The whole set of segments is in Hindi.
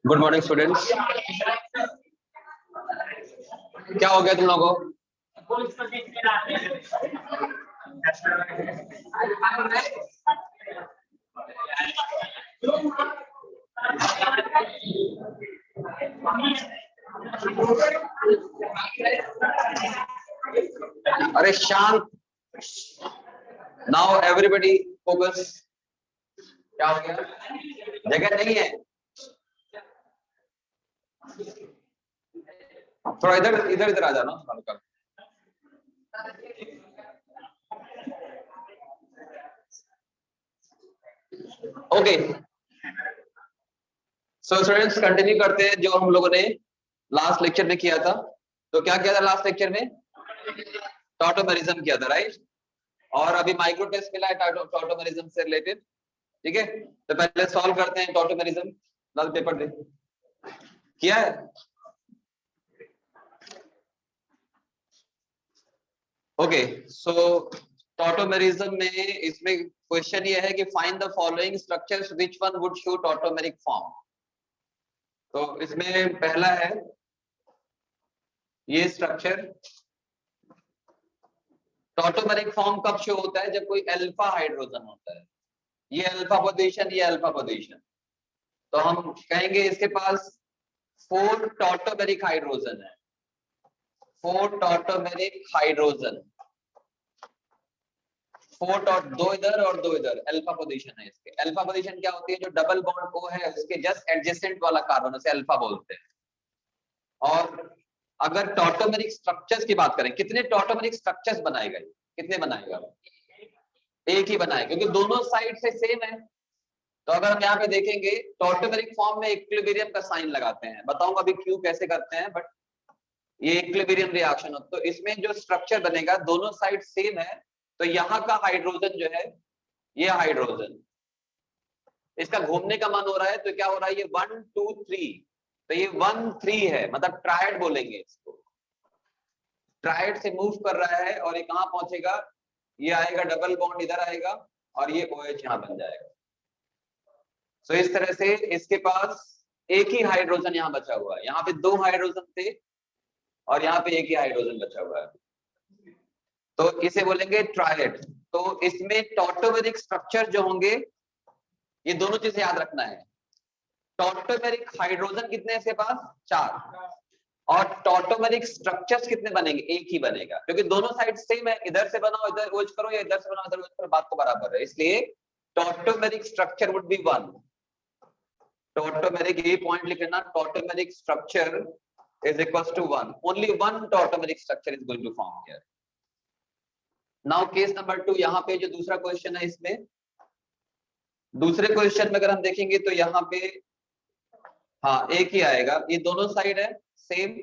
Good morning students. क्या हो गया तुम लोगों को? अरे शांत। Now everybody focus. क्या हो गया? जगह नहीं है? थोड़ा इधर इधर इधर आ जाना। ओके, सो स्टूडेंट्स कंटिन्यू करते हैं जो हम लोगों ने लास्ट लेक्चर में किया था। तो क्या किया था लास्ट लेक्चर में? टॉटोमेरिज्म किया था, राइट? और अभी माइक्रो टेस्ट मिला है टॉटोमेरिज्म से रिलेटेड। ठीक है, तो पहले सॉल्व करते हैं टॉटोमेरिज्म। लाल पेपर दे। किया है? ओके, सो टॉटोमेरिज्म में इसमें क्वेश्चन ये है कि find the following structures which one would show tautomeric form. तो इसमें पहला है ये स्ट्रक्चर। टॉटोमेरिक फॉर्म कब शो होता है? जब कोई अल्फा हाइड्रोजन होता है। ये अल्फा पोजीशन, ये अल्फा पोजीशन। तो हम कहेंगे इसके पास 4 टॉटोमेरिक हाइड्रोजन है। 4 टॉटोमेरिक हाइड्रोजन, 4 डॉट, 2 इधर और 2 इधर, अल्फा पोजीशन है इसके। अल्फा पोजीशन क्या होती है? जो डबल बॉन्ड O है उसके जस्ट एडजेसेंट वाला कार्बन, उसे अल्फा बोलते हैं। और अगर टॉटोमेरिक स्ट्रक्चर्स की बात करें, कितने टॉटोमेरिक स्ट्रक्चर्स बनाए गए? कितने बनाएगा? एक ही बनाएगा, क्योंकि दोनों साइड से सेम है। तो अगर हम यहाँ पे देखेंगे टॉटोमेरिक फॉर्म में इक्विलिब्रियम का साइन लगाते हैं। बताऊंगा अभी क्यों कैसे करते हैं, बट ये इक्विलिब्रियम रिएक्शन हो। तो इसमें जो स्ट्रक्चर बनेगा दोनों साइड सेम है। तो यहाँ का हाइड्रोजन जो है, ये हाइड्रोजन, इसका घूमने का मन हो रहा है। तो क्या हो रहा है? ये 1 2 3, तो ये 1 3 है, मतलब ट्रायड बोलेंगे इसको। ट्रायड से मूव कर रहा है और ये कहाँ पहुंचेगा? ये आएगा, डबल बॉन्ड इधर आएगा और ये OH यहाँ बन जाएगा। तो इस तरह से इसके पास एक ही हाइड्रोजन यहाँ बचा हुआ है। यहाँ पे 2 हाइड्रोजन थे और यहाँ पे एक ही हाइड्रोजन बचा हुआ है, तो इसे बोलेंगे ट्रायड। तो इसमें टॉटोमेरिक स्ट्रक्चर जो होंगे, ये दोनों चीजें याद रखना है। टॉटोमेरिक हाइड्रोजन कितने हैं इसके पास? 4। और टॉटोमेरिक स्ट्रक्चर्स कितने बनेंगे? एक ही बनेगा, क्योंकि दोनों साइड सेम है। इधर से बनाओ इधर OH करो, या इधर से बनाओ इधर OH करो, बात तो बराबर है। इसलिए tautomeric structure would be 1। Tautomeric, ये पॉइंट लिख लेना, tautomeric structure is equals to 1. Only one tautomeric structure is going to form here. Now case number 2, यहाँ पे जो दूसरा क्वेश्चन है, इसमें दूसरे क्वेश्चन में अगर हम देखेंगे तो यहाँ पे हाँ एक ही आएगा। ये दोनों साइड है सेम।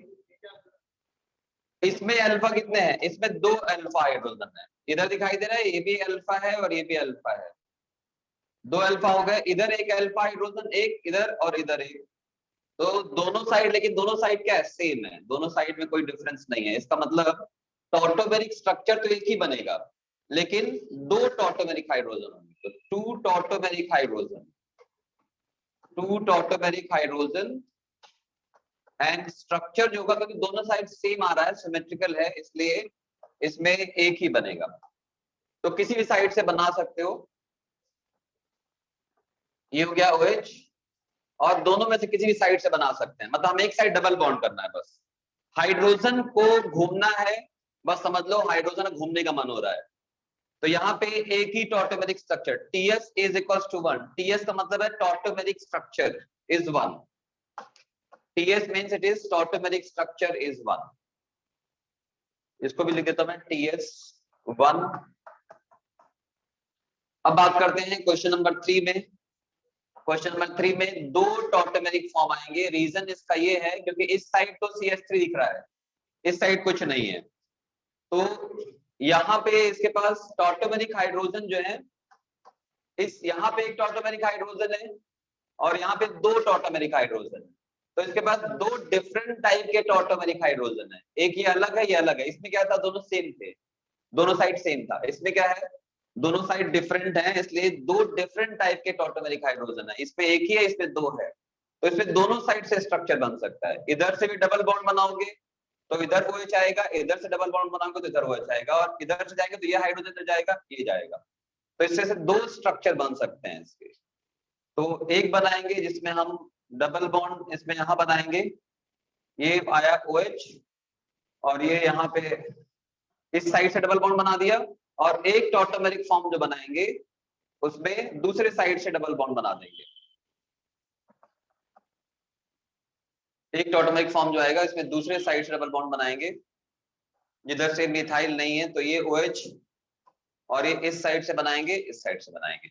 इसमें अल्फा कितने हैं? इसमें 2 अल्फा हाइड्रोजन है। इधर दिखाई दे रहा है, ये भी अल्फा है और ये भी अल्फा है। 2 अल्फा हो गए। इधर एक अल्फा हाइड्रोजन, एक इधर और इधर एक। तो दोनों साइड, लेकिन दोनों साइड क्या है? सेम है। दोनों साइड में कोई डिफरेंस नहीं है। इसका मतलब टॉटोमेरिक स्ट्रक्चर तो एक ही बनेगा, लेकिन 2 टॉटोमेरिक हाइड्रोजन होंगे। तो 2 tautomeric hydrogen, 2 tautomeric hydrogen and structure जो होगा, क्योंकि दोनों साइड सेम आ रहा है, सिमेट्रिकल है, इसलिए इसमें एक ही बनेगा। तो किसी भी साइड से बना सकते हो। ये हो गया OH, और दोनों में से किसी भी साइड से बना सकते हैं। मतलब हम एक साइड डबल बॉन्ड करना है बस। हाइड्रोजन को घूमना है, बस समझ लो हाइड्रोजन घूमने का मन हो रहा है। तो यहाँ पे एक ही tautomeric structure TS is equals to 1। TS का मतलब है tautomeric structure is 1। TS means it is tautomeric structure is 1। इसको भी लिख देता मैं TS 1। अब बात करते हैं क्वेश्चन नंबर 3 में। क्वेश्चन नंबर 3 में 2 टॉटोमेरिक फॉर्म आएंगे। रीजन इसका ये है क्योंकि इस साइड तो CH3 दिख रहा है, इस साइड कुछ नहीं है, तो यहाँ पे इसके पास टॉटोमेरिक हाइड्रोजन जो है, इस यहाँ पे एक टॉटोमेरिक हाइड्रोजन है और यहाँ पे 2 टॉटोमेरिक हाइड्रोजन है। तो इसके पास 2 डिफरेंट टाइप के टॉटोमेरिक हाइड्रोजन है, एक ये अलग है, ये अलग है। इसमें क्या था, दोनों सेम थे, दोनों साइड सेम था। इसमें क्या है, दोनों साइड डिफरेंट है, इसलिए 2 डिफरेंट टाइप के टॉटोमेरिक हाइड्रोजन है। इसमें एक ही है, इसमें 2 है, तो इसमें दोनों साइड से स्ट्रक्चर बन सकता है। इधर से भी डबल बॉन्ड बनाओगे तो इधर OH आएगा, इधर से डबल बॉन्ड बनाओगे तो इधर OH आएगा, और इधर से जाएंगे तो ये हाइड्रोजन इधर जाएगा, ये जाएगा। तो इससे से 2 स्ट्रक्चर बन सकते हैं इसके। तो एक बनाएंगे जिसमें हम डबल बॉन्ड इसमें यहाँ बनाएंगे, ये आया OH और ये यहाँ पे इस साइड से डबल बॉन्ड बना दिया, और एक टॉटोमेरिक फॉर्म जो बनाएंगे उसमें दूसरे साइड से डबल बॉन्ड बना देंगे। एक टॉटोमेरिक फॉर्म जो आएगा इसमें दूसरे साइड से डबल बॉन्ड बनाएंगे, जिधर से मिथाइल नहीं है तो ये OH, और ये इस साइड से बनाएंगे, इस साइड से बनाएंगे।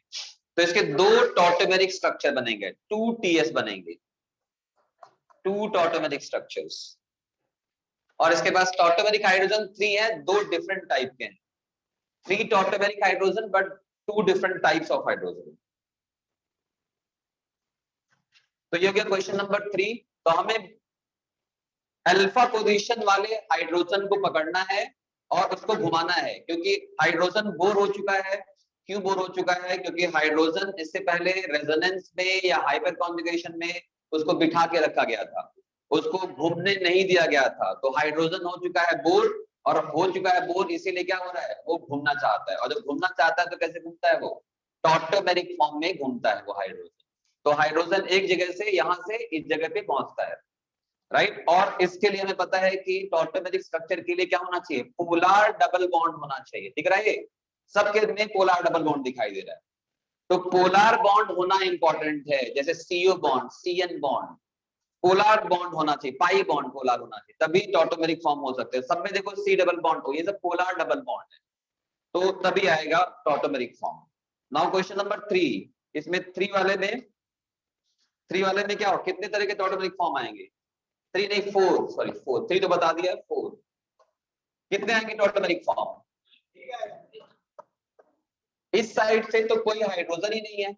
तो इसके 2 टॉटोमेरिक स्ट्रक्चर बनेंगे, 2TS बनेंगे, 2 टॉटोमेरिक स्ट्रक्चर्स। और इसके पास टॉटोमेरिक हाइड्रोजन 3 है, 2 डिफरेंट टाइप के हैं, 3 tautomeric hydrogen but 2 different types of hydrogen. तो ये हो गया क्वेश्चन नंबर 3। तो हमें अल्फा पोजीशन वाले हाइड्रोजन को पकड़ना है और उसको घुमाना है, क्योंकि हाइड्रोजन बोर हो चुका है। क्यों बोर हो चुका है, क्योंकि हाइड्रोजन इससे पहले रेजोनेंस में या हाइपर कॉन्जुगेशन में उसको बिठा के रखा गया था, उसको घूमने नहीं दिया गया था। तो हाइड्रोजन हो चुका है बोर, और हो चुका है बोर इसीलिए क्या हो रहा है, वो घूमना चाहता है। और जब घूमना चाहता है तो कैसे घूमता है, वो टॉटोमेरिक फॉर्म में घूमता है वो हाइड्रोजन। तो हाइड्रोजन एक जगह से यहाँ से इस जगह पे पहुंचता है, राइट। और इसके लिए हमें पता है कि टॉटोमेरिक स्ट्रक्चर के लिए क्या होना चाहिए, पोलर डबल बॉन्ड होना चाहिए। दिख रहा है, ये सबके में पोलर डबल बॉन्ड दिखाई दे रहा है। तो पोलर बॉन्ड होना इंपॉर्टेंट है, जैसे CO bond, CN bond, polar bond होना चाहिए, पाई बॉन्ड पोलर होना चाहिए, तभी टॉटोमेरिक फॉर्म हो सकते हैं। सब में देखो C डबल बॉन्ड हो, ये सब पोलर डबल बॉन्ड है, तो तभी आएगा tautomeric form. Now question number 3, इसमें 3 वाले में क्या हो, कितने तरह के टॉटोमेरिक फॉर्म आएंगे, 3 नहीं 4, सॉरी 4, 3 तो बता दिया, 4 कितने आएंगे टॉटोमेरिक फॉर्म। इस साइड से तो कोई हाइड्रोजन ही नहीं है,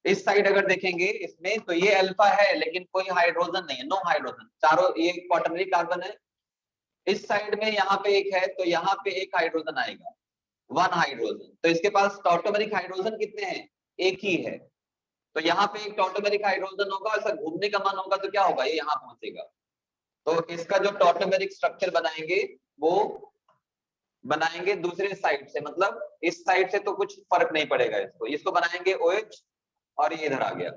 इस साइड अगर देखेंगे इसमें तो ये अल्फा है लेकिन कोई हाइड्रोजन नहीं है, नो हाइड्रोजन, चारों ये क्वाटरनरी कार्बन है। इस साइड में यहाँ पे एक है तो यहाँ पे एक हाइड्रोजन आएगा, 1 हाइड्रोजन। तो इसके पास टॉटोमेरिक हाइड्रोजन कितने हैं, एक ही है। तो यहाँ पे एक टॉटोमेरिक हाइड्रोजन होगा, ऐसा घूमने का मन होगा तो क्या होगा, ये यहाँ पहुंचेगा। तो इसका जो टॉटोमेरिक स्ट्रक्चर बनाएंगे वो बनाएंगे दूसरे साइड से, मतलब इस साइड से तो कुछ फर्क नहीं पड़ेगा, इसको बनाएंगे OH, और ये इधर आ गया।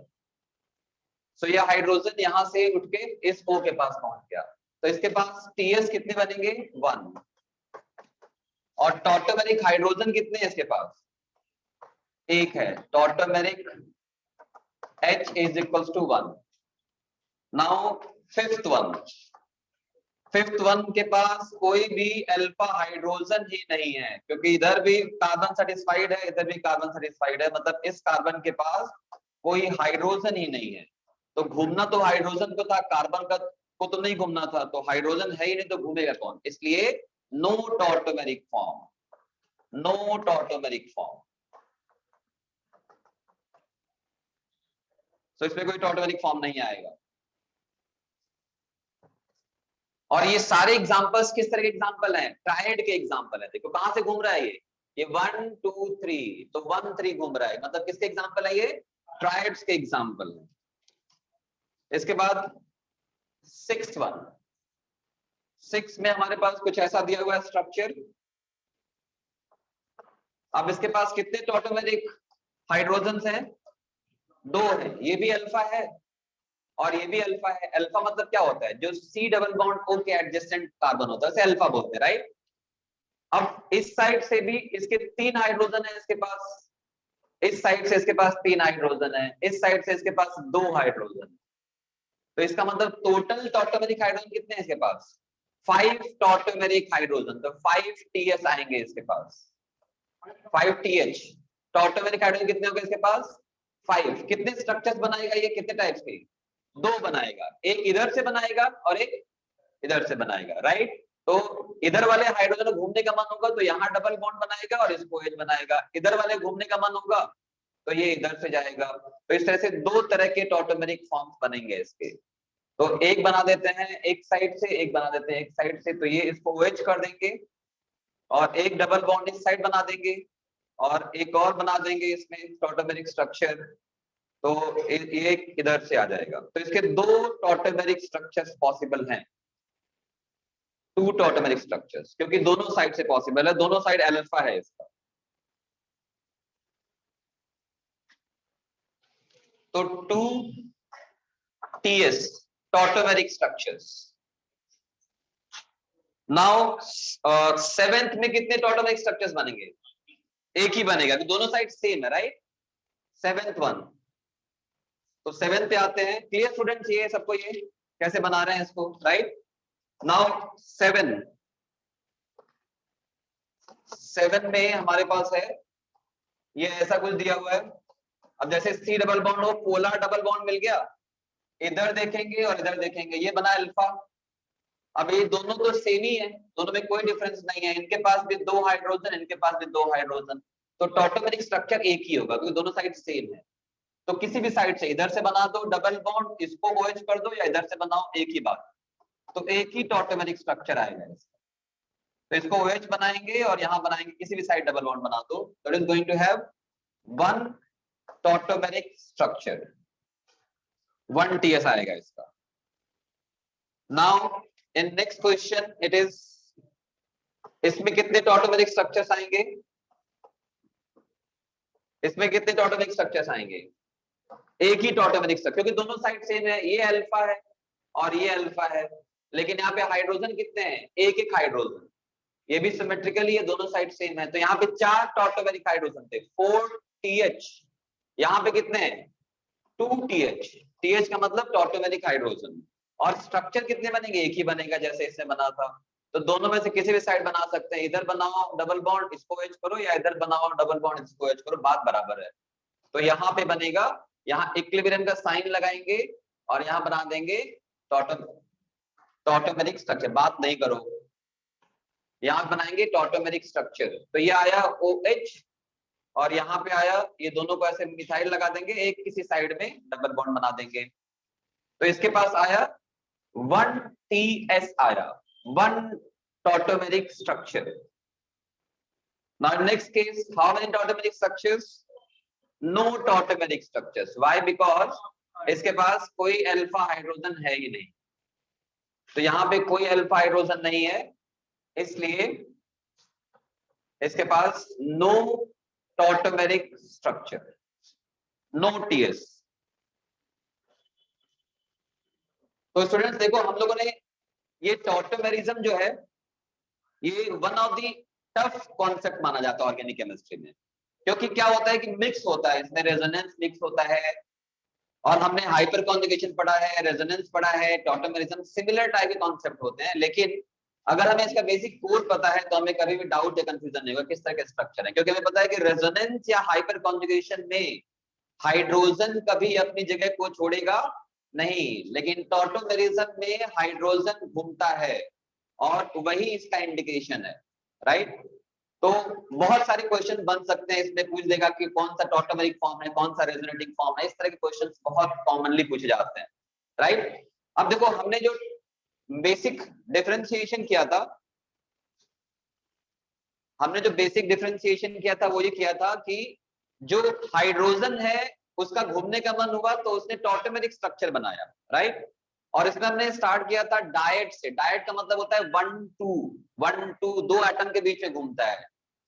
सो ये हाइड्रोजन यहाँ से उठ के इस O के पास पहुंच गया। तो इसके पास TS कितने बनेंगे, 1। और टॉटोमेरिक हाइड्रोजन कितने हैं इसके पास, एक है, tautomeric H is equals to 1। Now fifth one के पास कोई भी अल्फा हाइड्रोजन ही नहीं है, क्योंकि इधर भी कार्बन सेटिस्फाइड है, इधर भी कार्बन सेटिस्फाइड है, मतलब इस कार्बन के पास कोई हाइड्रोजन ही नहीं है। तो घूमना तो हाइड्रोजन को था, कार्बन का को तो नहीं घूमना था, तो हाइड्रोजन है ही नहीं तो घूमेगा कौन, इसलिए no tautomeric form, no tautomeric form. तो इसमें कोई टॉटोमेरिक फॉर्म नहीं आएगा। और ये सारे एग्जांपल्स किस तरह के एग्जांपल हैं, ट्रायड के एग्जांपल है। देखो कहां से घूम रहा है ये 1 2 3, तो 1 3 घूम रहा है, मतलब किसके एग्जांपल है, ये ट्रायड्स के एग्जांपल है। इसके बाद 6th वन, 6 में हमारे पास कुछ ऐसा दिया हुआ है स्ट्रक्चर। अब इसके पास कितने टॉटोमेरिक हाइड्रोजन हैं, 2 है, ये भी अल्फा है और ये भी अल्फा है। अल्फा मतलब क्या होता है, जो C डबल बॉन्ड O के एडजेसेंट कार्बन होता है, इसे अल्फा बोलते हैं, राइट। अब इस साइड से भी इसके 3 हाइड्रोजन है इसके पास, इस साइड से इसके पास 3 हाइड्रोजन है, इस साइड से इसके पास 2 हाइड्रोजन। तो इसका मतलब टोटल टॉटोमेरिक हाइड्रोजन कितने हैं इसके पास, 5 टॉटोमेरिक हाइड्रोजन। तो 5 TS आएंगे इसके पास, 5 TH। टॉटोमेरिक हाइड्रोजन कितने होंगे इसके पास, 5 कितने स्ट्रक्चर्स बनाएगा ये, कितने टाइप्स के, 2 बनाएगा, एक इधर से बनाएगा और एक इधर से बनाएगा, राइट। तो इधर वाले हाइड्रोजन घूमने का मन होगा तो यहाँ डबल बॉन्ड बनाएगा और इसको OH बनाएगा, इधर वाले घूमने का मन होगा तो ये इधर से जाएगा। तो इस तरह से 2 तरह के टॉटोमेरिक फॉर्म्स बनेंगे इसके। तो एक बना देते हैं एक साइड से, एक बना देते हैं एक साइड से, तो ये इसको OH कर देंगे और एक डबल बॉन्ड इस साइड बना देंगे और एक और बना देंगे इसमें टॉटोमेरिक स्ट्रक्चर, तो ये इधर से आ जाएगा। तो इसके 2 टॉटोमेरिक स्ट्रक्चर्स पॉसिबल हैं, 2 टॉटोमेरिक स्ट्रक्चर्स, क्योंकि दोनों साइड से पॉसिबल है, दोनों साइड अल्फा है इसका। तो 2TS tautomeric structures. Now 7th में कितने टॉटोमेरिक स्ट्रक्चर्स बनेंगे, एक ही बनेगा, दोनों साइड सेम है, राइट। 7th one. तो 7th पे आते हैं। क्लियर स्टूडेंट्स, ये सबको ये कैसे बना रहे हैं इसको, राइट। नाउ 7 में हमारे पास है ये ऐसा कुछ दिया हुआ है। अब जैसे C डबल बॉन्ड हो, पोलर डबल बॉन्ड मिल गया, इधर देखेंगे और इधर देखेंगे, ये बना अल्फा। अब ये दोनों तो सेम ही है, दोनों में कोई डिफरेंस नहीं है, इनके पास भी 2 हाइड्रोजन, इनके पास भी 2 हाइड्रोजन, तो टॉटोमेरिक स्ट्रक्चर एक ही होगा क्योंकि दोनों साइड सेम है। तो किसी भी साइड से, इधर से बना दो डबल बॉन्ड, इसको OH कर दो, या इधर से बनाओ, एक ही बात, तो एक ही टॉटोमेरिक स्ट्रक्चर आएगा इसका। तो इसको OH बनाएंगे और यहां बनाएंगे, किसी भी साइड डबल बॉन्ड बना दो, that is going to have 1 tautomeric structure, 1 TS आएगा इसका। Now in next question it is, इसमें कितने टॉटोमेरिक स्ट्रक्चर्स आएंगे, इसमें कितने टॉटोमेरिक स्ट्रक्चर्स आएंगे, एक ही टॉटोमेरिक स्ट्रक्चर, क्योंकि दोनों साइड सेम है, ये अल्फा है और ये अल्फा है, लेकिन यहाँ पे हाइड्रोजन कितने हैं, एक एक हाइड्रोजन, ये भी सिमेट्रिकली है, दोनों साइड सेम है, तो यहाँ पे 4 टॉटोमेरिक हाइड्रोजन थे, 4TH, यहाँ पे कितने हैं 2TH, TH का मतलब टॉटोमेरिक हाइड्रोजन, और स्ट्रक्चर कितने बनेंगे, एक ही बनेगा जैसे इससे बना था। तो दोनों में से किसी भी साइड बना सकते हैं, इधर बनाओ डबल बॉन्ड इसको OH करो, या इधर बनाओ डबल बॉन्ड इसको OH करो, बात बराबर है। तो यहाँ पे बनेगा, यहाँ इक्विलिब्रियम का साइन लगाएंगे और यहाँ बना देंगे टॉटोमेरिक स्ट्रक्चर, बात नहीं करो, यहाँ बनाएंगे टॉटोमेरिक स्ट्रक्चर। तो ये आया OH और यहाँ पे आया, ये दोनों को ऐसे मिथाइल लगा देंगे, एक किसी साइड में डबल बॉन्ड बना देंगे, तो इसके पास आया 1 TS आया, 1 tautomeric structure. Now next case, how many tautomeric structures? No tautomeric structures. Why? Because इसके पास कोई अल्फा हाइड्रोजन है ही नहीं, तो यहाँ पे कोई अल्फा हाइड्रोजन नहीं है, इसलिए इसके पास no tautomeric structure, no TS। तो स्टूडेंट्स देखो, हम लोगों ने ये टॉटोमेरिज्म जो है, ये one of the tough concept माना जाता है ऑर्गेनिक केमिस्ट्री में, क्योंकि क्या होता है कि मिक्स होता है, इसमें रेजोनेंस मिक्स होता है, और हमने हाइपर कॉन्जुगेशन पढ़ा है, रेजोनेंस पढ़ा है, टॉटोमेरिज्म, सिमिलर टाइप के कॉन्सेप्ट होते हैं, लेकिन अगर हमें इसका बेसिक कोर पता है तो हमें कभी भी डाउट या कंफ्यूजन नहीं होगा किस तरह का स्ट्रक्चर है, क्योंकि हमें पता है कि रेजोनेंस या हाइपर कॉन्जुगेशन में हाइड्रोजन कभी अपनी जगह को छोड़ेगा नहीं, लेकिन टॉटोमेरिज्म में हाइड्रोजन घूमता है, और वही इसका इंडिकेशन है, राइट। तो बहुत सारे क्वेश्चन बन सकते हैं, इसमें पूछ देगा कि कौन सा टॉटोमेरिक फॉर्म है, कौन सा रेजोनेटिंग फॉर्म है, इस तरह के क्वेश्चंस बहुत कॉमनली पूछे जाते हैं, राइट। अब देखो, हमने जो बेसिक डिफरेंशिएशन किया था, वो ये किया था कि जो हाइड्रोजन है उसका घूमने का मन हुआ तो उसने टॉटोमेरिक स्ट्रक्चर बनाया, राइट। और इसमें हमने स्टार्ट किया था डायट से, डायट का मतलब होता है 1 2 2 एटम के बीच में घूमता है।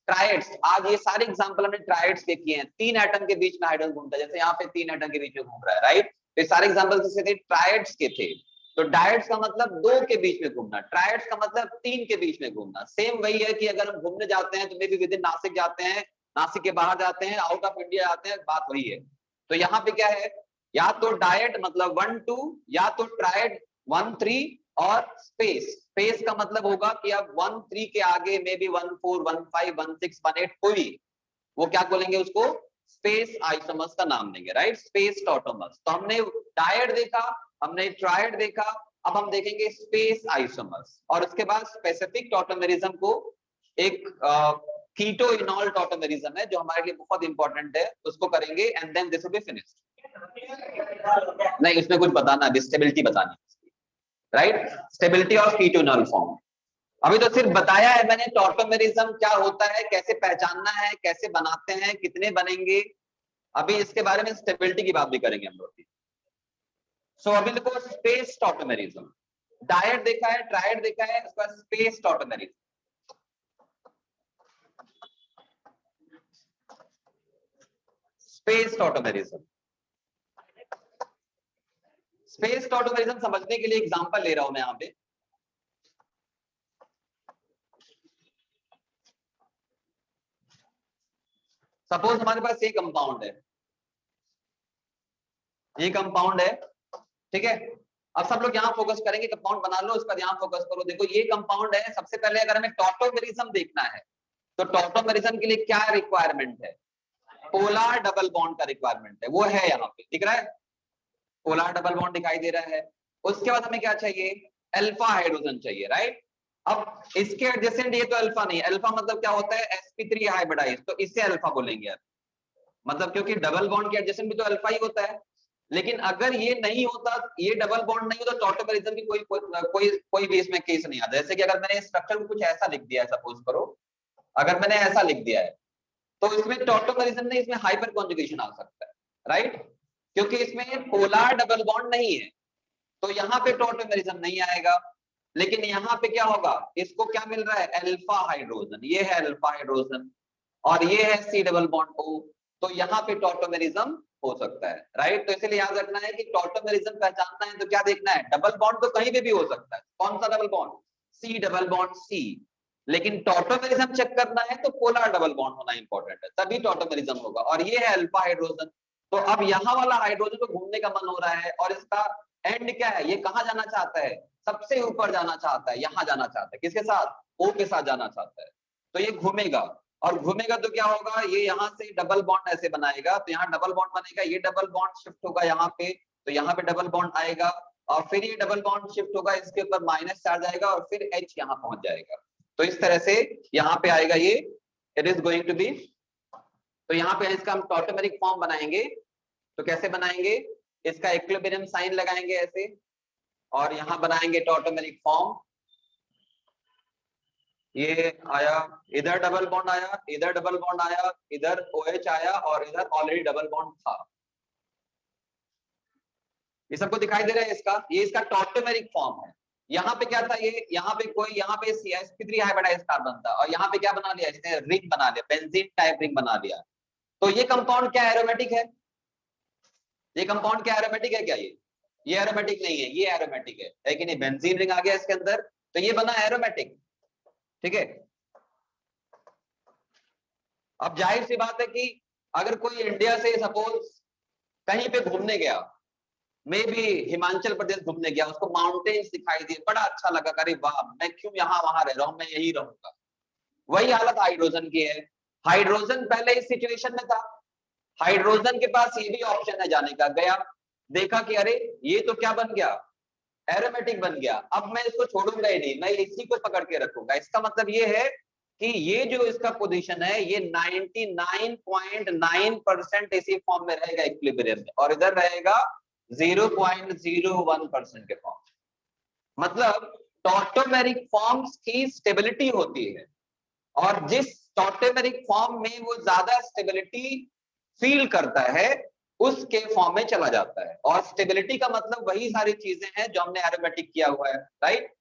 ट्राइड्स, आज ये सारे एग्जांपल हमने ट्राइड्स के किए हैं, 3 एटम के बीच में हाइड्रोजन घूमता है, जैसे यहाँ पे 3 एटम के बीच में घूम रहा है, राइट। तो ये सारे एग्जांपल किसके थे, ट्राइड्स के थे। तो डायट्स का मतलब 2 के बीच में घूमना, ट्राइड्स का मतलब 3 के बीच में घूमना। सेम वही है कि अगर हम घूमने जाते हैं तो may be with in Nashik जाते हैं, नासिक के बाहर जाते हैं, आउट ऑफ इंडिया जाते हैं, बात वही है। तो यहाँ पे क्या है, या तो डायट मतलब 1 2, या तो ट्राइड 1 3, और स्पेस का मतलब होगा कि अब 1 3 के आगे मे बी 1 4 1 5 1 6 1 8 कोई, वो क्या बोलेंगे उसको स्पेस आइसोमर्स का नाम देंगे, राइट, स्पेस टॉटोमर्स। तो हमने डायड देखा, हमने ट्रायड देखा, अब हम देखेंगे स्पेस आइसोमर्स, और उसके बाद स्पेसिफिक टॉटोमेरिज्म को एक कीटो इनॉल टॉटोमेरिज्म है जो हमारे लिए बहुत इंपॉर्टेंट है, उसको करेंगे and then this will be finished. नहीं, इसमें कुछ बताना, स्टेबिलिटी बतानी, right, stability of keto enol form. अभी तो सिर्फ बताया है मैंने टॉटोमेरिज्म क्या होता है, कैसे पहचानना है, कैसे बनाते हैं, कितने बनेंगे। अभी इसके बारे में स्टेबिलिटी की बात भी करेंगे हम लोग। सो अभी देखो स्पेस टॉटोमेरिज्म, डायड देखा है, ट्रायड देखा है, उसके बाद space tautomerism. Space tautomerism, space tautomerism समझने के लिए एग्जांपल ले रहा हूं मैं यहां पे। सपोज हमारे पास ये कंपाउंड है, ये कंपाउंड है, ठीक है। अब सब लोग यहाँ फोकस करेंगे, कंपाउंड बना लो, उस पर यहाँ फोकस करो। देखो ये कंपाउंड है, सबसे पहले अगर हमें टॉटोमेरिज्म देखना है तो टॉटोमेरिज्म के लिए क्या रिक्वायरमेंट है, पोलर डबल बॉन्ड का रिक्वायरमेंट है, वो है यहाँ पे दिख रहा है, पोलर डबल बॉन्ड दिखाई दे रहा है। उसके बाद हमें क्या चाहिए, अल्फा हाइड्रोजन चाहिए, राइट। अब इसके एडजेसेंट ये तो अल्फा नहीं, अल्फा मतलब क्या होता है, sp3 हाइब्रिडाइज, तो इससे अल्फा बोलेंगे यार, मतलब क्योंकि डबल बॉन्ड के एडजेसेंट भी तो अल्फा ही होता है। लेकिन अगर ये नहीं होता, ये डबल बॉन्ड नहीं होता, टॉटोमेरिज्म की कोई भी इसमें केस नहीं आता। जैसे कि अगर मैंने स्ट्रक्चर को कुछ ऐसा लिख दिया है, सपोज करो अगर मैंने ऐसा लिख दिया है, तो इसमें टॉटोमेरिज्म नहीं, इसमें हाइपर कॉन्जुगेशन आ सकता है, राइट, क्योंकि इसमें पोलर डबल बॉन्ड नहीं है, तो यहाँ पे टॉटोमेरिज्म नहीं आएगा। लेकिन यहाँ पे क्या होगा, इसको क्या मिल रहा है, अल्फा हाइड्रोजन, ये है अल्फा हाइड्रोजन, और ये है सी डबल बॉन्ड ओ, तो यहाँ पे टॉटोमेरिज्म हो सकता है, राइट। तो इसलिए याद रखना है कि टॉटोमेरिज्म पहचानना है तो क्या देखना है, डबल बॉन्ड तो कहीं पे भी हो सकता है, कौन सा double bond, C double bond C, लेकिन टॉटोमेरिज्म चेक करना है तो पोलर डबल बॉन्ड होना इंपॉर्टेंट है, तभी टॉटोमेरिज्म होगा। और ये है अल्फा हाइड्रोजन, तो अब यहाँ वाला हाइड्रोजन को घूमने का मन हो रहा है, और इसका एंड क्या है, ये कहाँ जाना चाहता है, सबसे ऊपर जाना चाहता है, यहाँ जाना चाहता है, किसके साथ, ओ के साथ जाना चाहता है। तो ये घूमेगा, और घूमेगा तो क्या होगा, ये यहाँ से डबल बॉन्ड ऐसे बनाएगा, तो यहाँ डबल बॉन्ड बनेगा, ये डबल बॉन्ड शिफ्ट होगा यहाँ पे, तो यहाँ पे डबल बॉन्ड आएगा, और फिर ये डबल बॉन्ड शिफ्ट होगा, इसके ऊपर माइनस चार्ज आएगा, और फिर H यहाँ पहुंच जाएगा। तो इस तरह से यहाँ पे आएगा ये, it is going to be, तो यहाँ पे इसका हम टॉटोमेरिक फॉर्म बनाएंगे। तो कैसे बनाएंगे, इसका इक्विलिब्रियम साइन लगाएंगे ऐसे, और यहाँ बनाएंगे टॉटोमेरिक फॉर्म। ये आया, इधर डबल बॉन्ड आया, इधर डबल बॉन्ड आया, इधर OH आया, और इधर ऑलरेडी डबल बॉन्ड था। ये सबको दिखाई दे रहा है इसका, ये इसका टॉटोमेरिक फॉर्म है। यहाँ पे क्या था, ये यहाँ पे कोई, यहाँ पे sp3 हाइब्रिडाइज कार्बन था, और यहाँ पे क्या बना लिया इसने, रिंग बना लिया, बेंजीन टाइप रिंग बना लिया। तो ये कंपाउंड क्या एरोमेटिक है, ये कंपाउंड क्या एरोमेटिक है क्या, ये एरोमेटिक नहीं है, ये एरोमेटिक है कि नहीं, बेंजीन रिंग आ गया इसके अंदर, तो ये बना एरोमेटिक, ठीक है। अब जाहिर सी बात है कि अगर कोई इंडिया से सपोज कहीं पे घूमने गया, मे भी हिमाचल प्रदेश घूमने गया, उसको माउंटेन्स दिखाई दिए, बड़ा अच्छा लगा, अरे वाह मैं क्यों यहाँ वहां रह रहा हूँ, मैं यही रहूंगा। वही हालत हाइड्रोजन की है, हाइड्रोजन पहले इस सिचुएशन में था, हाइड्रोजन के पास ये भी ऑप्शन है जाने का, गया देखा कि अरे ये तो क्या बन गया, एरोमेटिक बन गया, अब मैं इसको छोड़ूंगा ही नहीं, मैं इसी को पकड़ के रखूंगा। इसका मतलब ये है कि ये जो इसका पोजीशन है, ये 99.9% इसी फॉर्म में रहेगा इक्विलिब्रियम में, और इधर रहेगा 0.01% के फॉर्म। मतलब टॉटोमेरिक फॉर्म्स की स्टेबिलिटी होती है, और जिस टॉटोमेरिक फॉर्म में वो ज्यादा स्टेबिलिटी फील करता है उसके फॉर्म में चला जाता है। और स्टेबिलिटी का मतलब वही सारी चीजें हैं जो हमने एरोमेटिक किया हुआ है, राइट।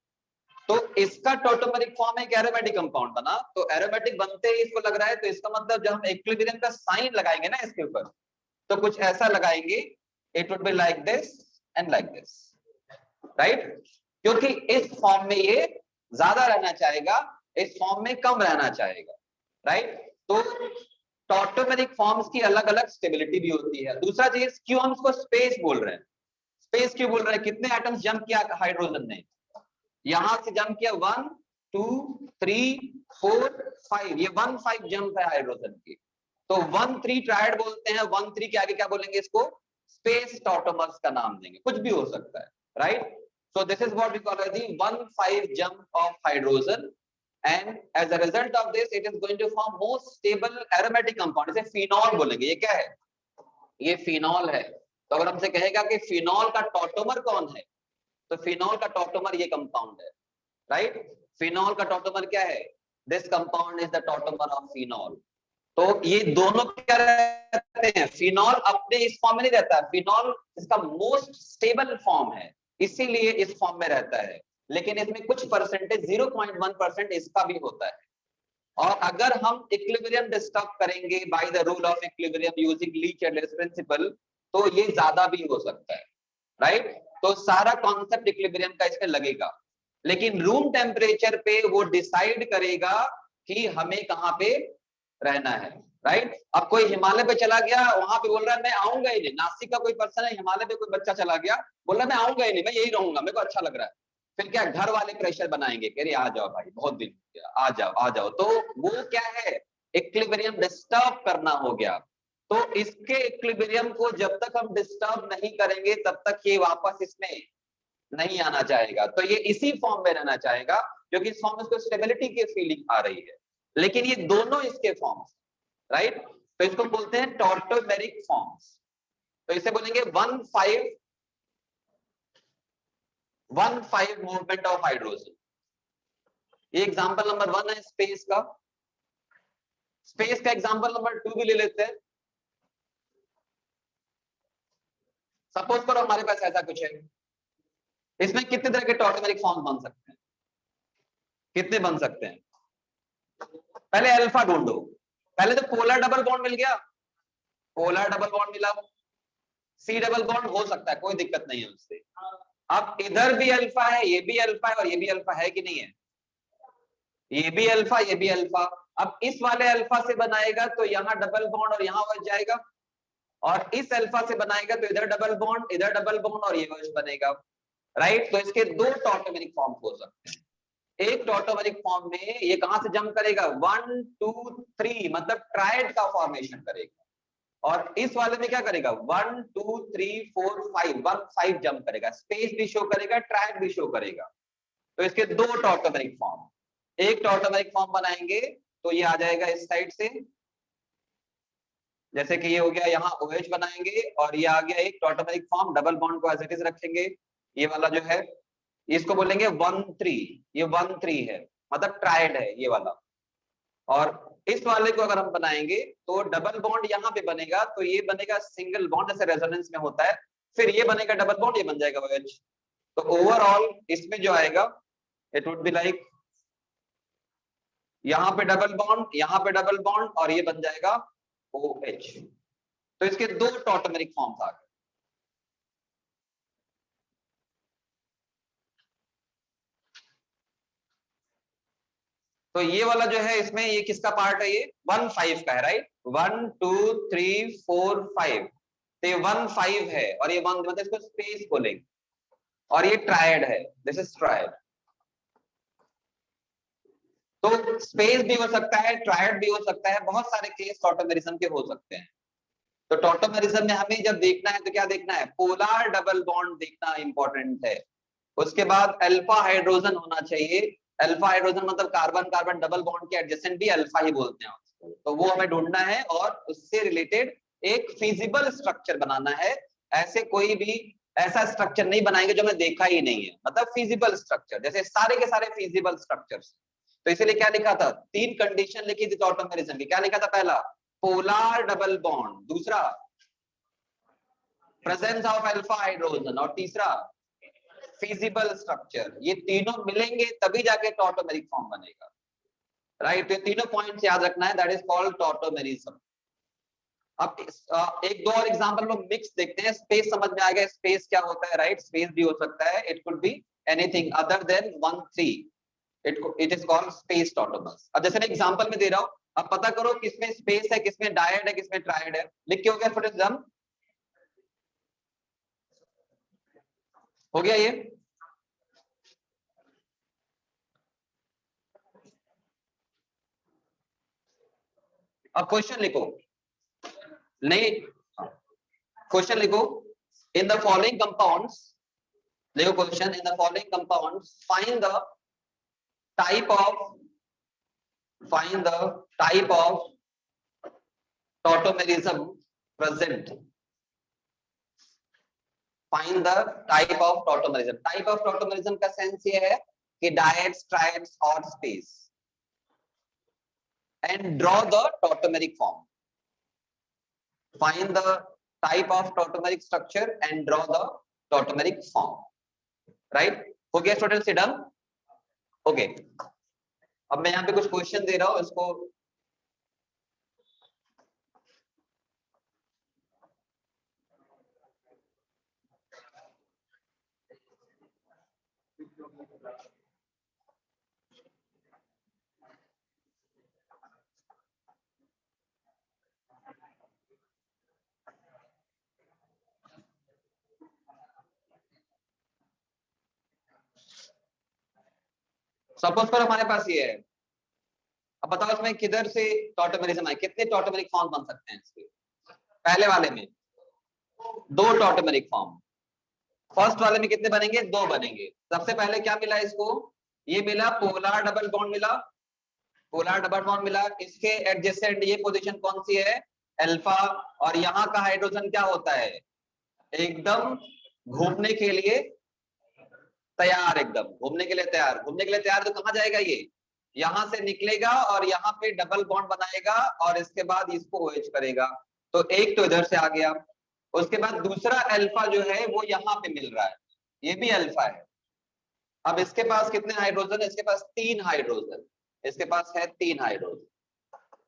तो इसका टॉटोमेरिक फॉर्म एक एरोमेटिक कंपाउंड बना, तो एरोमेटिक बनते ही इसको लग रहा है, तो इसका मतलब जब हम इक्विलिब्रियम का साइन लगाएंगे ना इसके ऊपर, तो कुछ ऐसा लगाएंगे, it would be like this and like this, right, क्योंकि इस फॉर्म में ये ज्यादा रहना चाहेगा, इस फॉर्म में कम रहना चाहेगा, राइट। तो टॉटोमेरिक फॉर्म्स की अलग अलग स्टेबिलिटी भी होती है। दूसरा चीज, क्यों हम इसको स्पेस बोल रहे हैं, स्पेस क्यों बोल रहे हैं, कितने एटम्स जंप किया हाइड्रोजन ने, यहां से जंप किया 1 2 3 4 5, ये 15 जंप है हाइड्रोजन की, तो 1,3 ट्रायड बोलते हैं, 1,3 के आगे क्या बोलेंगे इसको, स्पेस टॉटोमर्स का नाम देंगे, कुछ भी हो सकता है, right. So this is what we call as the 1,5 jump of hydrogen, and as a result of this it is going to form most stable aromatic compound, इसे phenol बोलेंगे। ये क्या है, ये phenol है। तो अगर हमसे कहेगा कि phenol का टॉटोमर कौन है, तो phenol का टॉटोमर ये कंपाउंड है, राइट। phenol का टॉटोमर क्या है, this compound is the tautomer of phenol। तो ये दोनों क्या रहते हैं, फिनॉल अपने इस फॉर्म में नहीं रहता, फिनॉल इसका मोस्ट स्टेबल फॉर्म है, इसीलिए इस फॉर्म में रहता है, लेकिन इसमें कुछ परसेंटेज 0.1% इसका भी होता है। और अगर हम इक्विलिब्रियम डिस्टर्ब करेंगे by the rule of equilibrium using Le Chatelier's principle, तो ये ज्यादा भी हो सकता है, राइट। तो सारा कॉन्सेप्ट इक्विलिब्रियम का इसमें लगेगा, लेकिन रूम टेम्परेचर पे वो डिसाइड करेगा कि हमें कहाँ पे रहना है, राइट। अब कोई हिमालय पे चला गया, वहां पे बोल रहा है मैं आऊंगा ही नहीं, नासिक का कोई पर्सन है, हिमालय पे कोई बच्चा चला गया, बोल रहा है मैं आऊंगा ही नहीं, मैं यही रहूंगा, मेरे को अच्छा लग रहा है। फिर क्या घर वाले प्रेशर बनाएंगे, कह रहे आ जाओ भाई, बहुत दिन हो गया, आ जाओ आ जाओ। तो वो क्या है, इक्विलिब्रियम डिस्टर्ब करना हो गया। तो इसके इक्विलिब्रियम को जब तक हम डिस्टर्ब नहीं करेंगे तब तक ये वापस इसमें नहीं आना चाहेगा, तो ये इसी फॉर्म में रहना चाहेगा, क्योंकि इस फॉर्म में इसको स्टेबिलिटी की फीलिंग आ रही है। लेकिन ये दोनों इसके फॉर्म्स, राइट। तो इसको बोलते हैं टॉटोमेरिक फॉर्म्स। तो इसे बोलेंगे 1,5 मूवमेंट ऑफ हाइड्रोजन। ये एग्जांपल नंबर 1 है स्पेस का। स्पेस का एग्जांपल नंबर 2 भी ले लेते हैं। सपोज करो हमारे पास ऐसा कुछ है, इसमें कितने तरह के टॉटोमेरिक फॉर्म बन सकते हैं, कितने बन सकते हैं। पहले अल्फा ढूंढो। पहले तो पोलर डबल बॉन्ड मिल गया, पोलर डबल बॉन्ड मिला, सी डबल बॉन्ड हो सकता है, कोई दिक्कत नहीं है उससे। अब इधर भी अल्फा है, ये भी अल्फा है, और ये भी अल्फा है कि नहीं है, ये भी अल्फा, ये भी अल्फा। अब इस वाले अल्फा से बनाएगा तो यहाँ डबल बॉन्ड और यहाँ बच जाएगा, और इस अल्फा से बनाएगा तो इधर डबल बॉन्ड, इधर डबल बॉन्ड, और ये बनेगा, राइट। तो इसके दो टॉटोमेरिक फॉर्म हो सकते हैं। एक टॉटोमेरिक फॉर्म में ये कहां से जंप करेगा, 1 2 3, मतलब ट्रायड का फॉर्मेशन करेगा। और इस वाले में क्या करेगा, 1 2 3 4 5, 1 5 जंप करेगा, स्पेस भी शो करेगा, ट्रायड भी शो करेगा। तो इसके दो टॉटोमेरिक फॉर्म, एक टॉटोमेरिक फॉर्म बनाएंगे तो ये आ जाएगा इस साइड से, जैसे कि ये हो गया, यहाँ OH बनाएंगे, और ये आ गया एक टॉटोमेरिक फॉर्म, डबल बॉन्ड को एज इट इज रखेंगे, ये वाला जो है इसको बोलेंगे 1,3, ये 1,3 है, मतलब ट्रायड है ये वाला। और इस वाले को अगर हम बनाएंगे तो डबल बॉन्ड यहाँ पे बनेगा, तो ये बनेगा सिंगल बॉन्ड, जैसे रेजोनेंस में होता है, फिर ये बनेगा डबल बॉन्ड, ये बन जाएगा OH। तो ओवरऑल इसमें जो आएगा इट वुड बी लाइक, यहाँ पे डबल बॉन्ड, यहाँ पे डबल बॉन्ड, और ये बन जाएगा OH। तो इसके दो टॉटोमेरिक फॉर्म्स आ गए। तो ये वाला जो है इसमें ये किसका पार्ट है, ये 1,5 का है, राइट। 1 2 3 4 5, तो ये 1,5 है, और ये 1 मतलब इसको स्पेस बोलेंगे, और ये ट्रायड है, दिस इज ट्रायड। तो स्पेस भी हो सकता है, ट्रायड भी हो सकता है, बहुत सारे केस टॉटोमेरिज्म के हो सकते हैं। तो टॉटोमेरिज्म में हमें जब देखना है तो क्या देखना है, पोलर डबल बॉन्ड देखना इंपॉर्टेंट है। उसके बाद अल्फा हाइड्रोजन होना चाहिए। अल्फा हाइड्रोजन मतलब कार्बन कार्बन डबल बॉन्ड के एडजेसेंट भी अल्फा ही बोलते हैं उसको, तो वो हमें ढूंढना है, और उससे रिलेटेड एक फिजिबल स्ट्रक्चर बनाना है। ऐसे कोई भी ऐसा स्ट्रक्चर नहीं बनाएंगे जो हमने देखा ही नहीं है, मतलब फिजिबल स्ट्रक्चर, जैसे सारे के सारे फिजिबल स्ट्रक्चर्स। तो इसीलिए क्या लिखा था, 3 कंडीशन लिखी थी टॉटोमेरिज्म की। क्या लिखा था, पहला पोलर डबल बॉन्ड, दूसरा प्रेजेंस ऑफ अल्फा हाइड्रोजन, और तीसरा फिजिबल स्ट्रक्चर। ये तीनों मिलेंगे तभी जाके टॉटोमेरिक फॉर्म बनेगा, राइट। ये तीनों पॉइंट्स याद रखना है, दैट इज कॉल्ड टॉटोमेरिज्म। अब एक दो और एग्जांपल में मिक्स देखते हैं, स्पेस समझ में आ गया, स्पेस क्या होता है, राइट। स्पेस भी हो सकता है, it could be anything other than 1,3, it is called space tautomers. अब जैसे मैं एग्जांपल में दे रहा हूं, अब पता करो किसमें स्पेस है, किसमें डायड है, किसमें ट्रायड है। लिख के हो गया, फॉर एग्जांपल हो गया ये। अब क्वेश्चन लिखो, नहीं, क्वेश्चन लिखो, इन द फॉलोइंग कंपाउंड्स, देखो question, in the following compounds find the type of tautomerism present. Find the type of tautomerism. Type of tautomerism का सेंस ये है कि डायट्स, ट्राइड्स और space, and draw the tautomeric form. Find the type of tautomeric structure and draw the tautomeric form. Right? हो गया स्टूडेंट्स, डन? ओके, अब मैं यहाँ पे कुछ क्वेश्चन दे रहा हूँ, इसको सपोज पर हमारे पास ये है, अब बताओ इसमें किधर से टॉटोमेरिज्म आए, कितने टॉटोमेरिक फॉर्म बन सकते हैं इसके? पहले वाले में 2 टॉटोमेरिक फॉर्म, फर्स्ट वाले में कितने बनेंगे? 2 बनेंगे। सबसे पहले क्या मिला इसको? ये मिला पोलर डबल बॉन्ड मिला, पोलर डबल बॉन्ड मिला, इसके एडजेसेंट ये पोजीशन कौन सी है? अल्फा, और यहाँ का हाइड्रोजन क्या होता है? एकदम घूमने के लिए तैयार, एकदम घूमने के लिए तैयार। घूमने के लिए तैयार तो कहाँ जाएगा ये? यहाँ से निकलेगा और यहाँ पे डबल बॉन्ड बनाएगा और इसके बाद इसको OH करेगा, तो एक तो इधर से आ गया। उसके बाद दूसरा अल्फा जो है वो यहाँ पे मिल रहा है, ये भी अल्फा है। अब इसके पास कितने हाइड्रोजन है? इसके पास 3 हाइड्रोजन, इसके पास है 3 हाइड्रोजन,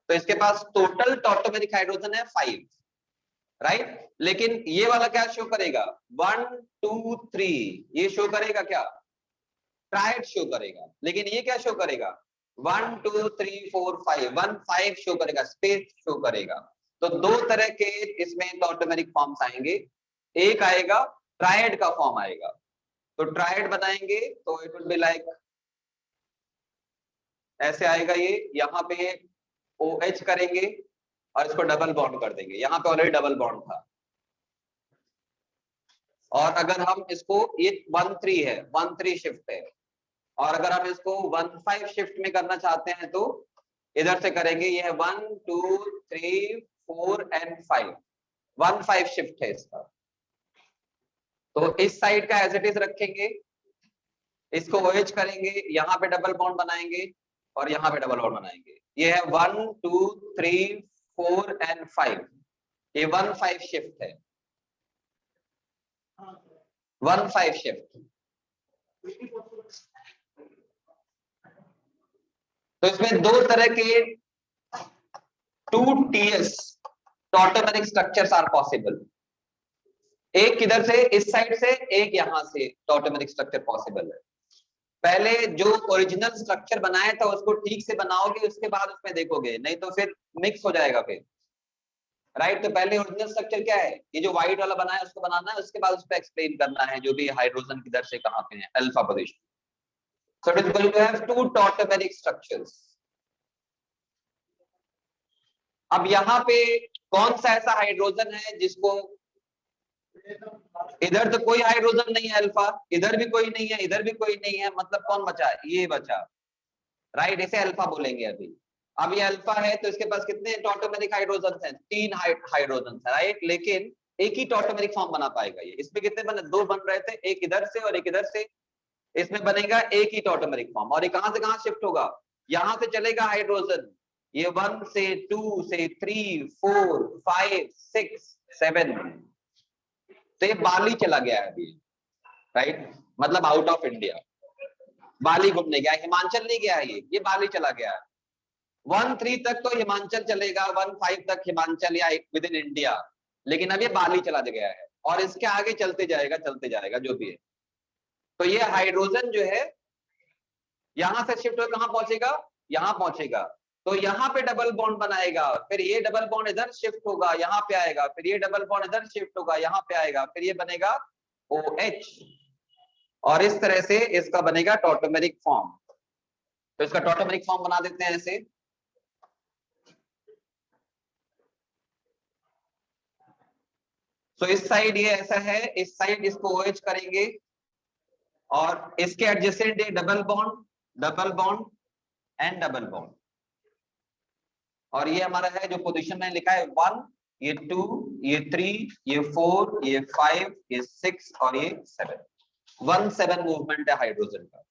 तो इसके पास टोटल टॉटोमेरिक हाइड्रोजन है 5, राइट? लेकिन ये वाला क्या शो करेगा? 1 2 3, ये शो करेगा क्या? ट्राइड शो करेगा। लेकिन ये क्या शो करेगा? 1 2 3 4 5, 1 5 शो करेगा, स्पेस शो करेगा। तो 2 तरह के इसमें टॉटोमेरिक फॉर्म्स आएंगे, एक आएगा ट्राइड का फॉर्म आएगा, तो ट्राइड बनाएंगे तो इट विल बी लाइक ऐसे आएगा, ये यहाँ पे OH करेंगे और इसको डबल बॉन्ड कर देंगे, यहाँ पे ऑलरेडी डबल बॉन्ड था। और अगर हम इसको, ये 1 3 है, 1 3 शिफ्ट है, और अगर हम इसको 1 5 शिफ्ट में करना चाहते हैं तो इधर से करेंगे, ये है 1 2 3 4 एंड 5, 1 5 शिफ्ट है इसका। तो इस साइड का एज इट इज रखेंगे, इसको OH करेंगे, यहाँ पे डबल बॉन्ड बनाएंगे और यहाँ पे डबल बॉन्ड बनाएंगे। ये है 1 2 3 4 एंड 5, ये 1 5 शिफ्ट है, 1 5 शिफ्ट। तो इसमें 2 तरह के 2TS tautomeric structures are possible, एक किधर से? इस साइड से, एक यहाँ से टॉटोमेरिक स्ट्रक्चर पॉसिबल है। पहले जो ओरिजिनल स्ट्रक्चर बनाया था उसको ठीक से बनाओगे, उसके बाद उसमें देखोगे, नहीं तो फिर मिक्स हो जाएगा फिर, राइट? तो पहले ओरिजिनल स्ट्रक्चर क्या है, ये जो व्हाइट वाला बनाया उसको बनाना है, उसके बाद उसको एक्सप्लेन करना है जो भी हाइड्रोजन किधर से कहाँ पे है, alpha position. So it is going to have 2 tautomeric structures. अब यहाँ पे कौन सा ऐसा हाइड्रोजन है जिसको, इधर तो कोई हाइड्रोजन नहीं है अल्फा, इधर भी कोई नहीं है, इधर भी कोई नहीं है, मतलब कौन बचा? ये बचा, राइट? इसे अल्फा बोलेंगे अभी। अब ये अल्फा है तो इसके पास कितने टॉटोमेरिक हाइड्रोजन हैं? 3 हाइड्रोजन है, राइट? लेकिन एक ही टॉटोमेरिक फॉर्म बना पाएगा ये। इसमें कितने बने? 2 बन रहे थे, एक इधर से और एक इधर से, इसमें बनेगा एक ही टॉटोमेरिक फॉर्म। और ये कहां से कहां शिफ्ट होगा? यहां से चलेगा हाइड्रोजन, ये 1 से 2 से 3 4 5 6 7, तो ये बाली चला गया है अभी, राइट? मतलब आउट ऑफ इंडिया, बाली घूमने गया, हिमाचल नहीं गया है, ये बाली चला गया है। 1 3 तक तो हिमाचल चलेगा, 1 5 तक हिमाचल या विद इन इंडिया, लेकिन अब ये बाली चला गया है और इसके आगे चलते जाएगा जो भी है। तो ये हाइड्रोजन जो है यहां से शिफ्ट होकर कहां पहुंचेगा? यहां पहुंचेगा, तो यहाँ पे डबल बॉन्ड बनाएगा, फिर ये डबल बॉन्ड इधर शिफ्ट होगा, यहाँ पे आएगा, फिर ये डबल बॉन्ड इधर शिफ्ट होगा, यहाँ पे आएगा, फिर ये बनेगा OH, और इस तरह से इसका बनेगा टॉटोमेरिक फॉर्म। तो इसका टॉटोमेरिक फॉर्म बना देते हैं ऐसे, सो इस साइड ये ऐसा है, इस साइड इसको OH करेंगे और इसके एडजेसेंट ये double bond and double bond, और ये हमारा है जो पोजीशन में लिखा है 1, ये 2, ये 3, ये 4, ये 5, ये 6 और ये 7। 1-7 मूवमेंट है हाइड्रोजन का।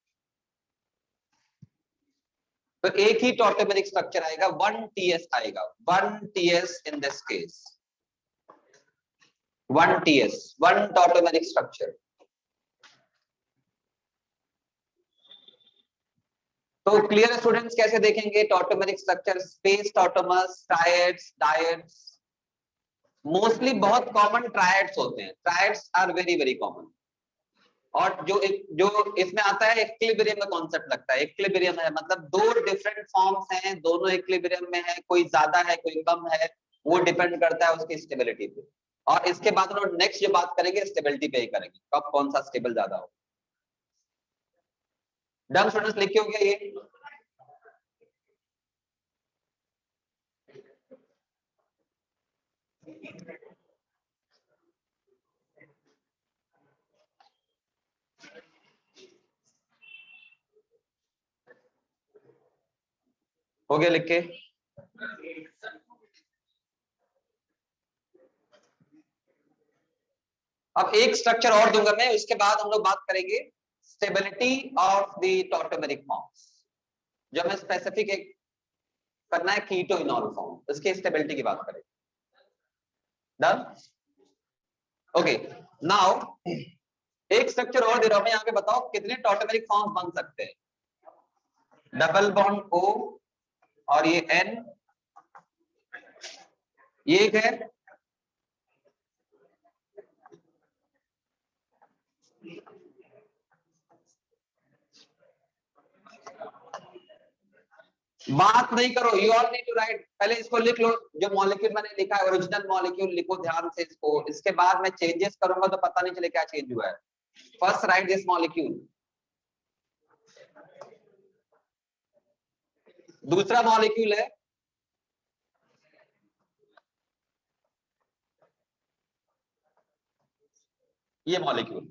तो एक ही टॉटोमेरिक स्ट्रक्चर आएगा, 1TS आएगा, 1TS in this case, 1TS, 1 tautomeric structure. तो क्लियर स्टूडेंट्स, कैसे देखेंगे tautomeric structure? Space tautomers, triads, dyads, mostly बहुत कॉमन ट्रायड्स होते हैं, triads are very very common. और जो इसमें आता है इक्विलिब्रियम का कॉन्सेप्ट लगता है, इक्विलिब्रियम है मतलब दो डिफरेंट फॉर्म्स हैं, दोनों इक्विलिब्रियम में है, कोई ज्यादा है कोई कम है, वो डिपेंड करता है उसकी स्टेबिलिटी पे। और इसके बाद हम लोग नेक्स्ट जो बात करेंगे स्टेबिलिटी पे ही करेंगे, कब कौन सा स्टेबल ज्यादा हो। डन स्टूडेंट्स, लिखे हो गया ये? हो गया लिख के? अब एक स्ट्रक्चर और दूंगा मैं, उसके बाद हम लोग बात करेंगे stability of the tautomeric forms. जो हमें स्पेसिफिक एक करना है कीटो इनॉल फॉर्म, उसकी स्टेबिलिटी की बात करेंगे। डन? ओके, नाउ एक स्ट्रक्चर और दे रहा हूं मैं यहाँ पे, बताओ कितने टॉटोमेरिक फॉर्म्स बन सकते हैं? डबल बॉन्ड O और ये N, ये एक है, बात नहीं करो, you all need to write, पहले इसको लिख लो, जो मॉलिक्यूल मैंने लिखा है ओरिजिनल मॉलिक्यूल लिखो ध्यान से इसको, इसके बाद मैं चेंजेस करूंगा तो पता नहीं चले क्या चेंज हुआ है। फर्स्ट राइट दिस मॉलिक्यूल, दूसरा मॉलिक्यूल है ये मॉलिक्यूल,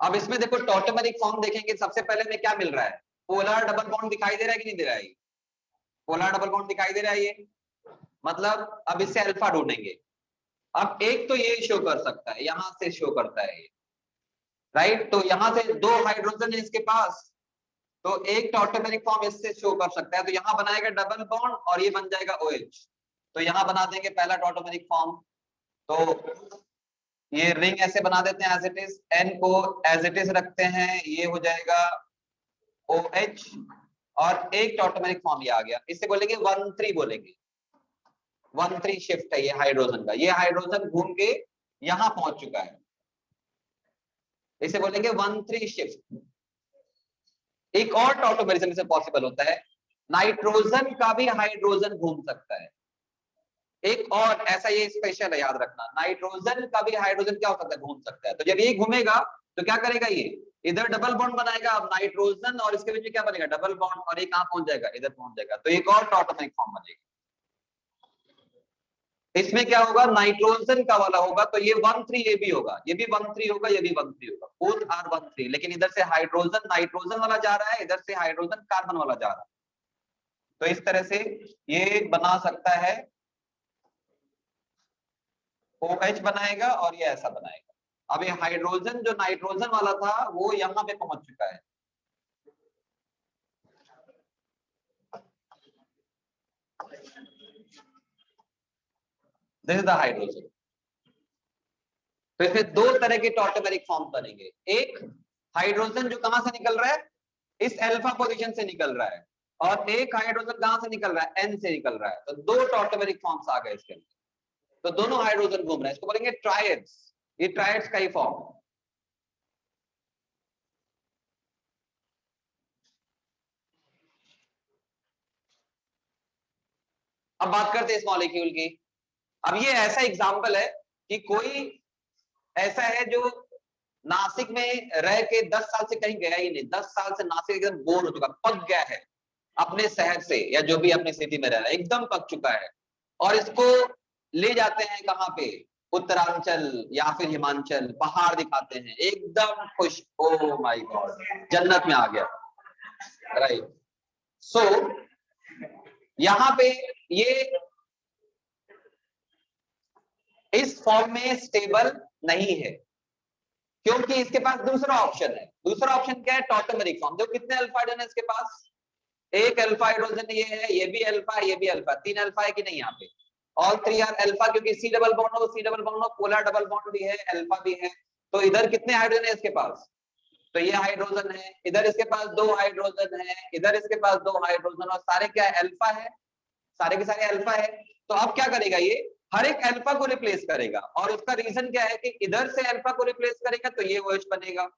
अब इसमें देखो टॉटोमेरिक फॉर्म देखेंगे, सबसे पहले में क्या मिल रहा है? पोलर डबल बॉन्ड दिखाई दे रहा है कि नहीं दे रहा है? पोलर डबल बॉन्ड दिखाई दे रहा है ये, मतलब अब इससे अल्फा ढूंढेंगे। अब एक तो ये शो कर सकता है, यहां से शो करता है ये, राइट? तो यहां से दो हाइड्रोजन है इसके पास, तो एक टॉटोमेरिक फॉर्म इससे शो कर सकता है, तो यहां बनाएगा डबल बॉन्ड और ये बन जाएगा OH। तो यहां बना देंगे पहला टॉटोमेरिक फॉर्म, तो ये रिंग ऐसे बना देते हैं एज इट इज, N को एज इट इज रखते हैं, ये हो जाएगा OH, और एक टॉटोमेरिक फॉर्म ये आ गया, इसे बोलेंगे 1-3 बोलेंगे, 1-3 शिफ्ट है ये हाइड्रोजन का, ये हाइड्रोजन घूम के यहां पहुंच चुका है, इसे बोलेंगे 1-3 शिफ्ट। एक और टॉटोमेरिज्म से पॉसिबल होता है, नाइट्रोजन का भी हाइड्रोजन घूम सकता है, एक और ऐसा, ये स्पेशल है याद रखना, नाइट्रोजन का भी हाइड्रोजन क्या हो सकता है? घूम सकता है। तो जब ये घूमेगा तो क्या करेगा? ये इधर डबल बॉन्ड बनाएगा, अब नाइट्रोजन और इसके बीच में क्या बनेगा? डबल बॉन्ड, और ये कहां पहुंच जाएगा? इधर पहुंच जाएगा, तो एक और टॉटोमेरिक फॉर्म बनेगा। इसमें क्या होगा? नाइट्रोजन का वाला होगा तो ये 1-3, ये भी होगा, ये भी 1-3 होगा, ये भी 1-3 होगा, बोथ आर 1-3, लेकिन इधर से हाइड्रोजन नाइट्रोजन वाला जा रहा है, इधर से हाइड्रोजन कार्बन वाला जा रहा है। तो इस तरह से ये बना सकता है, OH बनाएगा और ये ऐसा बनाएगा। अब ये हाइड्रोजन जो नाइट्रोजन वाला था वो यहां पे पहुंच चुका है, दिस इज द हाइड्रोजन। तो इसमें दो तरह के टॉटोमेरिक फॉर्म बनेंगे, एक हाइड्रोजन जो कहां से निकल रहा है? इस अल्फा पोजीशन से निकल रहा है, और एक हाइड्रोजन कहां से निकल रहा है? N से निकल रहा है, तो दो टॉटोमेरिक फॉर्म्स आ गए इसके अंदर, तो दोनों हाइड्रोजन घूम रहे हैं, इसको बोलेंगे ट्रायड्स, ये ट्रायड्स का ही फॉर्म है। अब बात करते हैं इस मॉलिक्यूल की। अब ये ऐसा एग्जांपल है कि कोई ऐसा है जो नासिक में रह के 10 साल से कहीं गया ही नहीं, 10 साल से नासिक एकदम बोर हो चुका, पक गया है, अपने शहर से या जो भी अपनी सिटी में रह रहा है, एकदम पक चुका है, और इसको ले जाते हैं कहाँ पे, उत्तरांचल या फिर हिमाचल, पहाड़ दिखाते हैं, एकदम खुश, ओ माय गॉड जन्नत में आ गया, राइट। सो यहाँ पे ये इस फॉर्म में स्टेबल नहीं है, क्योंकि इसके पास दूसरा ऑप्शन है। दूसरा ऑप्शन क्या है, टॉटोमेरिक फॉर्म। देखो कितने अल्फा हाइड्रोजन है इसके पास, एक अल्फा हाइड्रोजन ये है, ये भी अल्फा, ये भी अल्फा, 3 अल्फा है कि नहीं यहाँ पे, ऑल 3 आर अल्फा, क्योंकि सी डबल बॉन्ड हो, सी डबल बॉन्ड हो, पोलर डबल बॉन्ड भी है, अल्फा भी है। तो इधर कितने हाइड्रोजन है इसके पास, तो ये हाइड्रोजन है, इधर इसके पास 2 हाइड्रोजन है, इधर इसके पास 2 हाइड्रोजन, और सारे क्या है, अल्फा है, सारे के सारे अल्फा है। तो अब क्या करेगा, ये हर एक अल्फा को रिप्लेस करेगा, और उसका रीजन क्या है कि इधर से अल्फा को रिप्लेस करेगा तो ये OH बनेगा,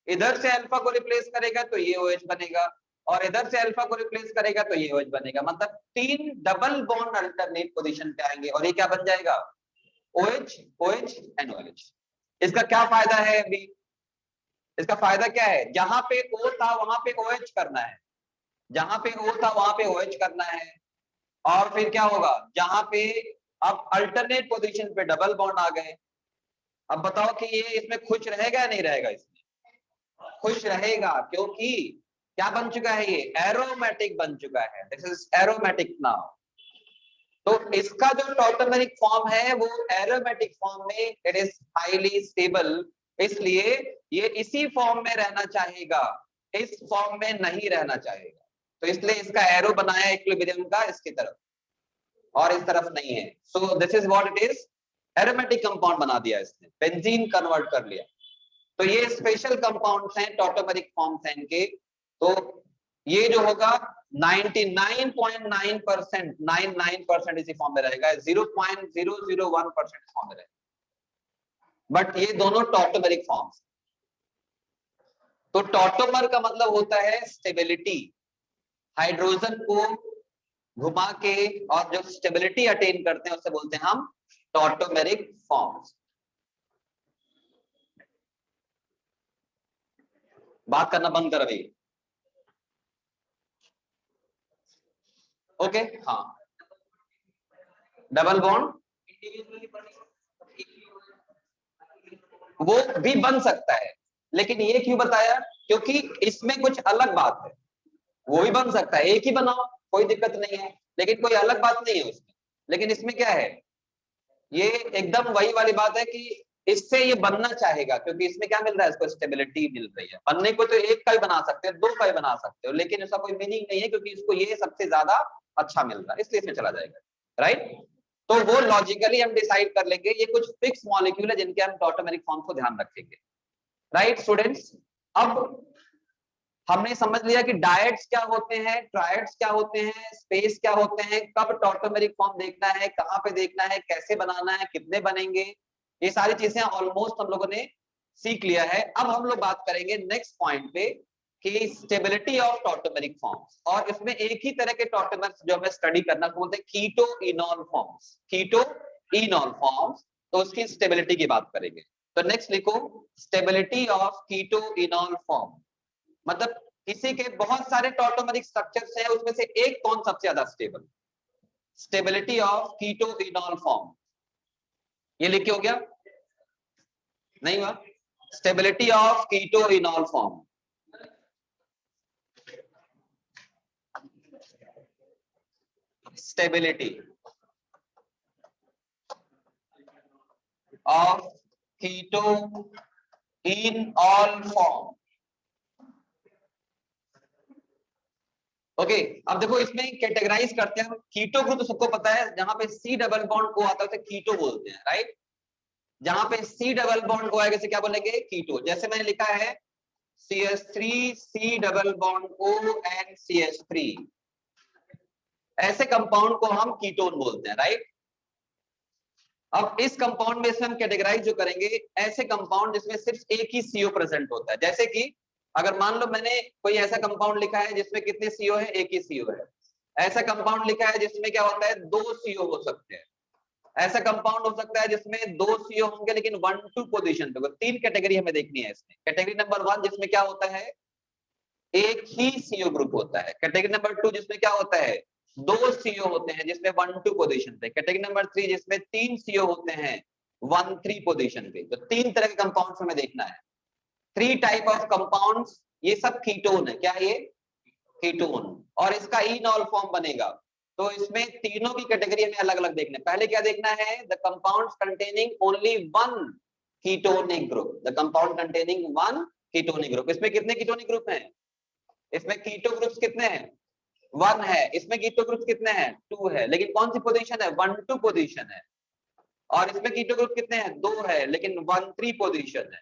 इधर से अल्फा को रिप्लेस करेगा तो ये OH बनेगा, और इधर से अल्फा को रिप्लेस करेगा तो ये OH बनेगा। मतलब 3 डबल बॉन्ड अल्टरनेट पोजीशन पे आएंगे, और ये क्या बन जाएगा, OH OH NOH। इसका क्या फायदा है, अभी इसका फायदा क्या है, जहां पे O था वहां पे OH करना है, जहां पे O था वहां पे OH करना है, और फिर क्या होगा, जहां पे अब अल्टरनेट पोजीशन पे डबल बॉन्ड आ गए। अब बताओ कि ये इसमें खुश रहेगा या नहीं रहेगा, इसमें खुश रहेगा, क्योंकि क्या बन चुका है, ये एरोमेटिक बन चुका है, दिस इज एरोमेटिक नाउ। तो इसका जो टॉटोमेरिक फॉर्म है वो एरोमेटिक फॉर्म में इट इज हाईली स्टेबल, इसलिए ये इसी फॉर्म में रहना चाहेगा, इस फॉर्म में नहीं रहना चाहेगा। तो इसलिए इसका एरो बनाया इक्विलिब्रियम का इसकी तरफ, और इस तरफ नहीं है। So this is what it is, aromatic compound बना दिया इसने, बेंजीन कन्वर्ट कर लिया। तो ये स्पेशल कंपाउंड्स हैं, टॉटोमेरिक फॉर्म्स हैं इनके। तो ये जो होगा 99.9% 99% इसी फॉर्म में रहेगा, 0.001% फॉर्म में रहेगा, बट ये दोनों टॉटोमेरिक फॉर्म्स। तो टॉटोमर का मतलब होता है स्टेबिलिटी, हाइड्रोजन को घुमा के और जो स्टेबिलिटी अटेन करते हैं उसे बोलते हैं हम टॉटोमेरिक फॉर्म्स। बात करना बंद कर अभी, ओके। हाँ, डबल बॉन्ड वो भी बन सकता है, लेकिन ये क्यों बताया, क्योंकि इसमें कुछ अलग बात है। वो भी बन सकता है, एक ही बनाओ कोई दिक्कत नहीं है, लेकिन कोई अलग बात नहीं है उसमें। लेकिन इसमें क्या है, ये एकदम वही वाली बात है कि इससे ये बनना चाहेगा, क्योंकि इसमें क्या मिल रहा है, इसको स्टेबिलिटी मिल रही है। बनने को तो एक का ही बना सकते हो, 2 का ही बना सकते हो, लेकिन इसका कोई मीनिंग नहीं है, क्योंकि इसको ये सबसे ज्यादा अच्छा मिल रहा है, इसलिए इसमें चला जाएगा, राइट। तो वो लॉजिकली हम डिसाइड कर लेंगे, ये कुछ फिक्स मॉलिक्यूल है जिनके हम टॉटोमेरिक फॉर्म को ध्यान रखेंगे, राइट स्टूडेंट्स। अब हमने समझ लिया कि डायट्स क्या होते हैं, ट्रायड्स क्या होते हैं, स्पेस क्या होते हैं, कब टॉटोमेरिक फॉर्म देखना है, कहां पे देखना है, कैसे बनाना है, कितने बनेंगे, ये सारी चीजें ऑलमोस्ट हम लोगों ने सीख लिया है। अब हम लोग बात करेंगे नेक्स्ट पॉइंट पे कि स्टेबिलिटी ऑफ टॉटोमेरिक फॉर्म्स, और इसमें एक ही तरह के टॉटोमर्स जो हमें स्टडी करना बोलते हैं कीटो इनॉल फॉर्म्स, कीटो इनॉल फॉर्म्स। तो उसकी स्टेबिलिटी की बात करेंगे। तो नेक्स्ट लिखो, stability of keto enol form, मतलब किसी के बहुत सारे टॉटोमेरिक स्ट्रक्चर्स हैं, उसमें से एक कौन सबसे ज्यादा stable, stability of keto enol form. ये लिख के हो गया, नहीं हुआ, stability of keto enol form, stability of keto enol form. Okay, अब देखो इसमें कैटेगराइज करते हैं कीटो को, तो सबको पता है, जहां पे सी डबल बॉन्ड को आता है उसे कीटो बोलते हैं, राइट। जहां पे सी डबल बॉन्ड को आएगा क्या बोलेंगे, कीटो। जैसे मैंने लिखा है CH3 C double bond O and CH3, ऐसे कंपाउंड को हम कीटोन बोलते हैं, राइट। अब इस कंपाउंड में इसमें हम कैटेगराइज जो करेंगे, ऐसे कंपाउंड जिसमें सिर्फ एक ही CO प्रेजेंट होता है। जैसे कि अगर मान लो मैंने कोई ऐसा कंपाउंड लिखा है जिसमें कितने CO है, एक ही CO है। ऐसा कंपाउंड लिखा है जिसमें क्या होता है, 2 CO हो सकते हैं। ऐसा कंपाउंड हो सकता है जिसमें 2 CO होंगे लेकिन 1-2 पोजीशन पे। 3 कैटेगरी हमें देखनी है इसमें। कैटेगरी नंबर 1 जिसमें क्या होता है, एक ही CO ग्रुप होता है। कैटेगरी नंबर 2 जिसमें क्या होता है, 2 CO होते हैं जिसमें 1-2 पोजीशन पे। कैटेगरी नंबर 3 जिसमें 3 CO होते हैं 1-3 पोजीशन पे। तो 3 तरह के कंपाउंड्स हमें देखना है। 3 टाइप ऑफ कंपाउंड्स, ये सब कीटोन है। क्या ये कीटोन, और इसका इनॉल फॉर्म बनेगा। तो इसमें तीनों की कैटेगरी हमें अलग अलग देखना है। पहले क्या देखना है, the compounds containing only one ketonic group, the compound containing one ketonic group. इसमें कितने कीटोनिक ग्रुप हैं, इसमें कीटो ग्रुप्स कितने हैं, 1 है। इसमें कीटो ग्रुप्स कितने हैं, 2 है। लेकिन कौन सी पोजीशन है, 1-2 पोजीशन है। और इसमें कीटो ग्रुप कितने हैं, 2 है, लेकिन 1-3 पोजीशन है।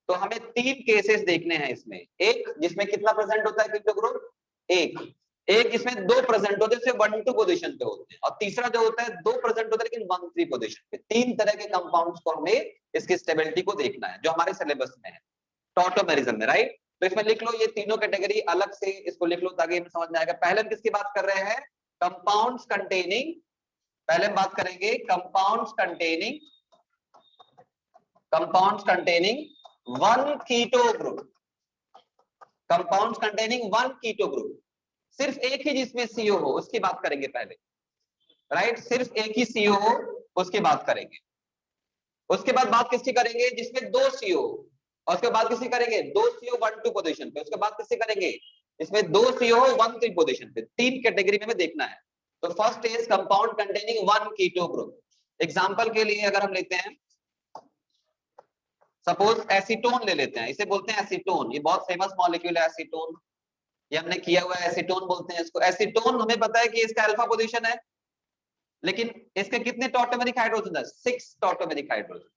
तो हमें 3 केसेस देखने हैं इसमें। एक जिसमें कितना प्रेजेंट होता है कीटो ग्रुप, एक जिसमें 2 प्रेजेंट होते हैं, सिर्फ 1-2 पोजीशन पे होते हैं। और तीसरा जो होता है 2 प्रेजेंट होता है लेकिन 1-3 पोजीशन पे। 3 तरह के कंपाउंड्स को हमें इसकी स्टेबिलिटी को देखना है, जो हमारे सिलेबस में है टॉटोमेरिज्म में, राइट। तो इसमें लिख लो ये तीनों कैटेगरी अलग से, इसको लिख लो ताकि हमें समझ में आएगा। पहले हम किसकी बात कर रहे हैं, कंपाउंड्स कंटेनिंग, पहले हम बात करेंगे compounds containing 1 keto group, compounds containing 1 keto group. सिर्फ एक ही जिसमें CO हो उसकी बात करेंगे पहले, राइट। सिर्फ एक ही CO हो उसकी बात करेंगे। उसके बाद बात किसकी करेंगे, जिसमें 2 CO, और उसके बाद किसकी करेंगे, 2 CO 1-2 पोजीशन पे। उसके बाद किसकी करेंगे, इसमें 2 CO 1-3 पोजीशन पे। 3 कैटेगरी में देखना है। तो first is compound containing 1 keto group. Example के लिए अगर हम लेते हैं, सपोज एसीटोन ले लेते हैं, इसे बोलते हैं एसीटोन। ये बहुत फेमस मॉलिक्यूल है एसीटोन, ये हमने किया हुआ है, एसीटोन बोलते हैं इसको। एसीटोन हमें पता है कि इसका अल्फा पोजीशन है, लेकिन इसके कितने टॉटोमेरिक हाइड्रोजन है, 6 टॉटोमेरिक हाइड्रोजन।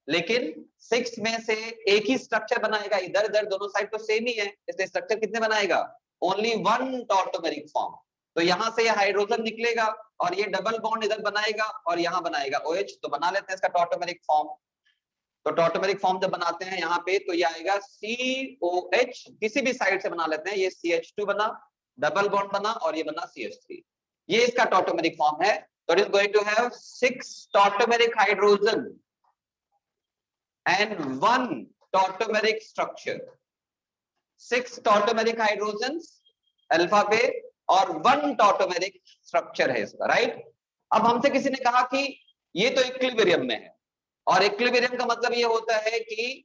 लेकिन 6 में से एक ही स्ट्रक्चर बनाएगा, इधर इधर दोनों साइड तो सेम ही है, इसलिए स्ट्रक्चर कितने बनाएगा, ओनली 1 टॉटोमेरिक फॉर्म। तो यहां से ये हाइड्रोजन निकलेगा और ये डबल बॉन्ड इधर बनाएगा और यहां बनाएगा OH। तो बना लेते हैं इसका टॉटोमेरिक फॉर्म। तो टॉटोमेरिक फॉर्म जब बनाते हैं यहाँ पे, तो ये आएगा COH, किसी भी साइड से बना लेते हैं। ये CH2 बना, डबल बॉन्ड बना, और ये बना CH3। ये इसका टॉटोमेरिक फॉर्म है। तो it is going to have 6 tautomeric hydrogen and 1 tautomeric structure, 6 tautomeric hydrogens alpha पे और 1 tautomeric structure है इसका, राइट। अब हमसे किसी ने कहा कि ये तो इक्विलिब्रियम में है, और इक्विलिब्रियम का मतलब ये होता है कि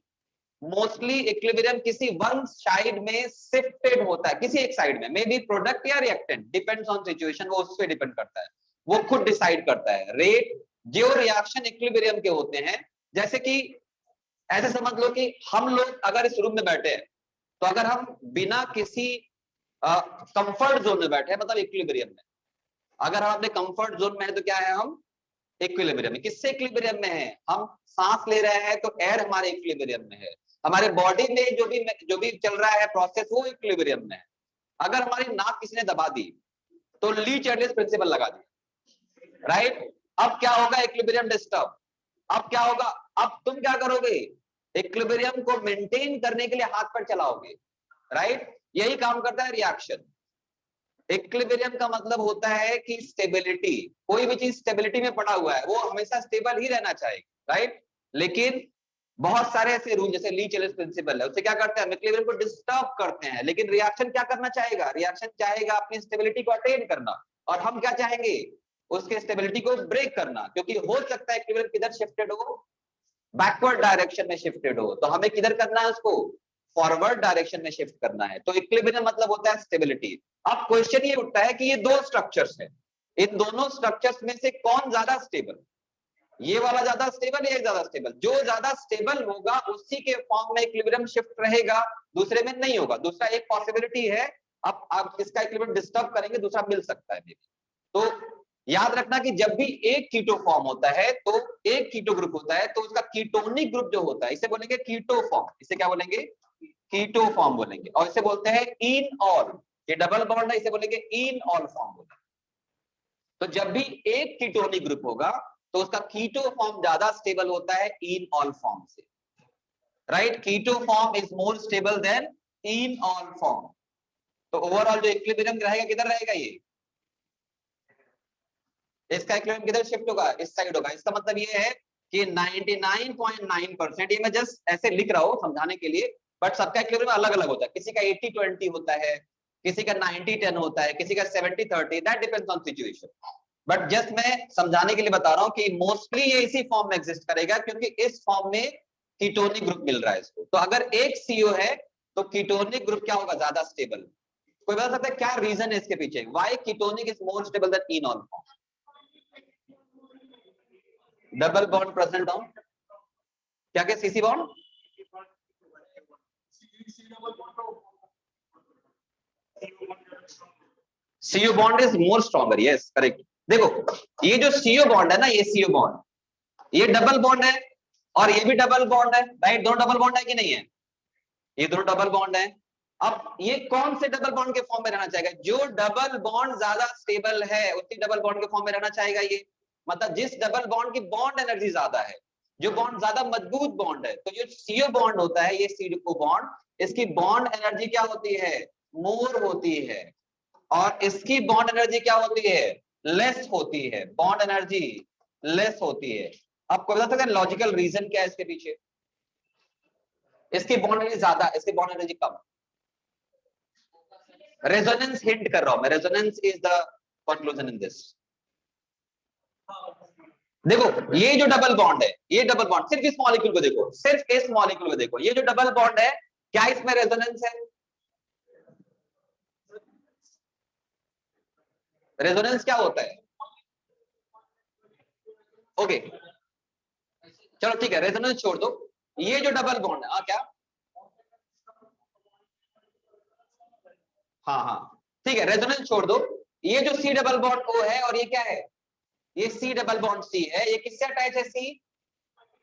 मोस्टली इक्विलिब्रियम किसी वन साइड में शिफ्टेड होता है, किसी एक साइड में, मे बी प्रोडक्ट या रिएक्टेंट, डिपेंड्स ऑन सिचुएशन, वो उस पे डिपेंड करता है, वो खुद डिसाइड करता है रेट। जो रिएक्शन इक्विलिब्रियम के होते हैं, जैसे कि ऐसे समझ लो कि हम लोग अगर इस रूम में बैठे हैं, तो अगर हम बिना किसी कंफर्ट जोन में बैठे हैं, मतलब इक्विलिब्रियम में, अगर हम अपने कंफर्ट जोन में है तो क्या है, हम इक्विलिब्रियम में। किससे इक्विलिब्रियम में है, हम सांस ले रहे हैं तो एयर हमारे इक्विलिब्रियम में है, हमारे बॉडी में जो भी चल रहा है प्रोसेस, वो इक्विलिब्रियम में है। अगर हमारी नाक किसी ने दबा दी तो ली चार्ल्स प्रिंसिपल लगा दिया, राइट। अब क्या होगा, इक्विलिब्रियम डिस्टर्ब। अब क्या होगा, अब तुम क्या करोगे, इक्विलिब्रियम को मेंटेन करने के लिए हाथ पर चलाओगे, राइट। यही काम करता है रिएक्शन। इक्विलिब्रियम का मतलब होता है कि स्टेबिलिटी, कोई भी चीज स्टेबिलिटी में पड़ा हुआ है वो हमेशा स्टेबल ही रहना चाहिए, राइट। लेकिन बहुत सारे ऐसे रूल, जैसे ली चार्ल्स प्रिंसिपल है, उससे क्या करते हैं, इक्विलिब्रियम को डिस्टर्ब करते हैं। लेकिन रिएक्शन क्या करना चाहेगा, रिएक्शन चाहेगा अपनी स्टेबिलिटी को अटेन करना, और हम क्या चाहेंगे, उसके स्टेबिलिटी को ब्रेक करना। क्योंकि हो सकता है इक्विलिब्रियम किधर शिफ्टेड हो, बैकवर्ड डायरेक्शन में शिफ्टेड हो, तो हमें किधर करना है, उसको फॉरवर्ड डायरेक्शन में शिफ्ट करना है। तो इक्विलिब्रियम मतलब होता है स्टेबिलिटी। अब क्वेश्चन ये उठता है कि ये 2 स्ट्रक्चर्स हैं, इन दोनों स्ट्रक्चर्स में से कौन ज्यादा स्टेबल, ये वाला ज्यादा स्टेबल या ज्यादा स्टेबल। जो ज्यादा स्टेबल होगा उसी के फॉर्म में इक्विलिब्रियम शिफ्ट रहेगा, दूसरे में नहीं होगा। दूसरा एक पॉसिबिलिटी है, अब आप इसका इक्विलिब्रियम डिस्टर्ब करेंगे, दूसरा मिल सकता है। तो याद रखना कि जब भी एक कीटो फॉर्म होता है, तो एक कीटो ग्रुप होता है, तो उसका कीटोनिक ग्रुप जो होता है, इसे बोलेंगे कीटो फॉर्म। इसे क्या बोलेंगे, कीटो फॉर्म बोलेंगे। और इसे बोलते हैं इन ऑल, ये डबल बॉन्ड है, इसे बोलेंगे इन ऑल फॉर्म बोलेंगे। तो जब भी एक कीटोनिक ग्रुप होगा तो उसका कीटो फॉर्म ज्यादा स्टेबल होता है इन ऑल फॉर्म से, right. Keto form is more stable than enol form. तो ओवरऑल जो इक्विलिब्रियम रहेगा किधर रहेगा, ये इसका इक्विलिब्रियम किधर शिफ्ट होगा, इस साइड होगा। इसका मतलब ये है कि 99.9%, ये मैं जस्ट ऐसे लिख रहा हूं समझाने के लिए, बट सबका इक्विलिब्रियम अलग अलग होता है, किसी का 80-20 होता है, किसी का 90-10 होता है, किसी का 70-30, that depends on situation. But just मैं समझाने के लिए बता रहा हूं कि मोस्टली ये इसी फॉर्म में एग्जिस्ट करेगा, क्योंकि इस फॉर्म में कीटोनिक ग्रुप मिल रहा है इसको। तो अगर एक CO है तो कीटोनिक ग्रुप क्या होगा, ज्यादा स्टेबल। कोई बता सकता है क्या रीजन है इसके पीछे, why ketonic is more stable than enol form? Double bond present on क्या क्या CC bond, CO bond is more stronger, yes correct. देखो ये जो CO बॉन्ड है ना, ये CO बॉन्ड, ये डबल बॉन्ड है और ये भी डबल बॉन्ड है, राइट? दोनों डबल बॉन्ड है कि नहीं है? ये दोनों डबल बॉन्ड है। अब ये कौन से डबल बॉन्ड के फॉर्म में रहना चाहेगा? जो डबल बॉन्ड ज्यादा स्टेबल है उसी डबल बॉन्ड के फॉर्म में रहना चाहेगा ये। मतलब जिस डबल बॉन्ड की बॉन्ड एनर्जी ज्यादा है, जो बॉन्ड ज्यादा मजबूत बॉन्ड है। तो जो CO बॉन्ड होता है, ये CO बॉन्ड, इसकी बॉन्ड एनर्जी क्या होती है, मोर होती है, और इसकी बॉन्ड एनर्जी क्या होती है, लेस होती है, बॉन्ड एनर्जी लेस होती है। आपको बता सकते हैं लॉजिकल रीजन क्या है इसके पीछे? इसकी बॉन्ड एनर्जी ज्यादा, इसकी बॉन्ड एनर्जी कम। रेजोनेंस हिंट कर रहा हूं मैं, resonance is the conclusion in this. देखो ये जो डबल बॉन्ड है, ये डबल बॉन्ड, सिर्फ इस मॉलिक्यूल को देखो, सिर्फ इस मॉलिक्यूल को देखो, ये जो डबल बॉन्ड है, क्या इसमें रेजोनेंस है? रेजोनेंस क्या होता है? ओके चलो ठीक है, रेजोनेंस छोड़ दो। ये जो डबल बॉन्ड है, क्या, हाँ हाँ ठीक है, रेजोनेंस छोड़ दो। ये जो C डबल बॉन्ड O है, और ये क्या है, ये C डबल बॉन्ड C है, ये किससे अटैच है? C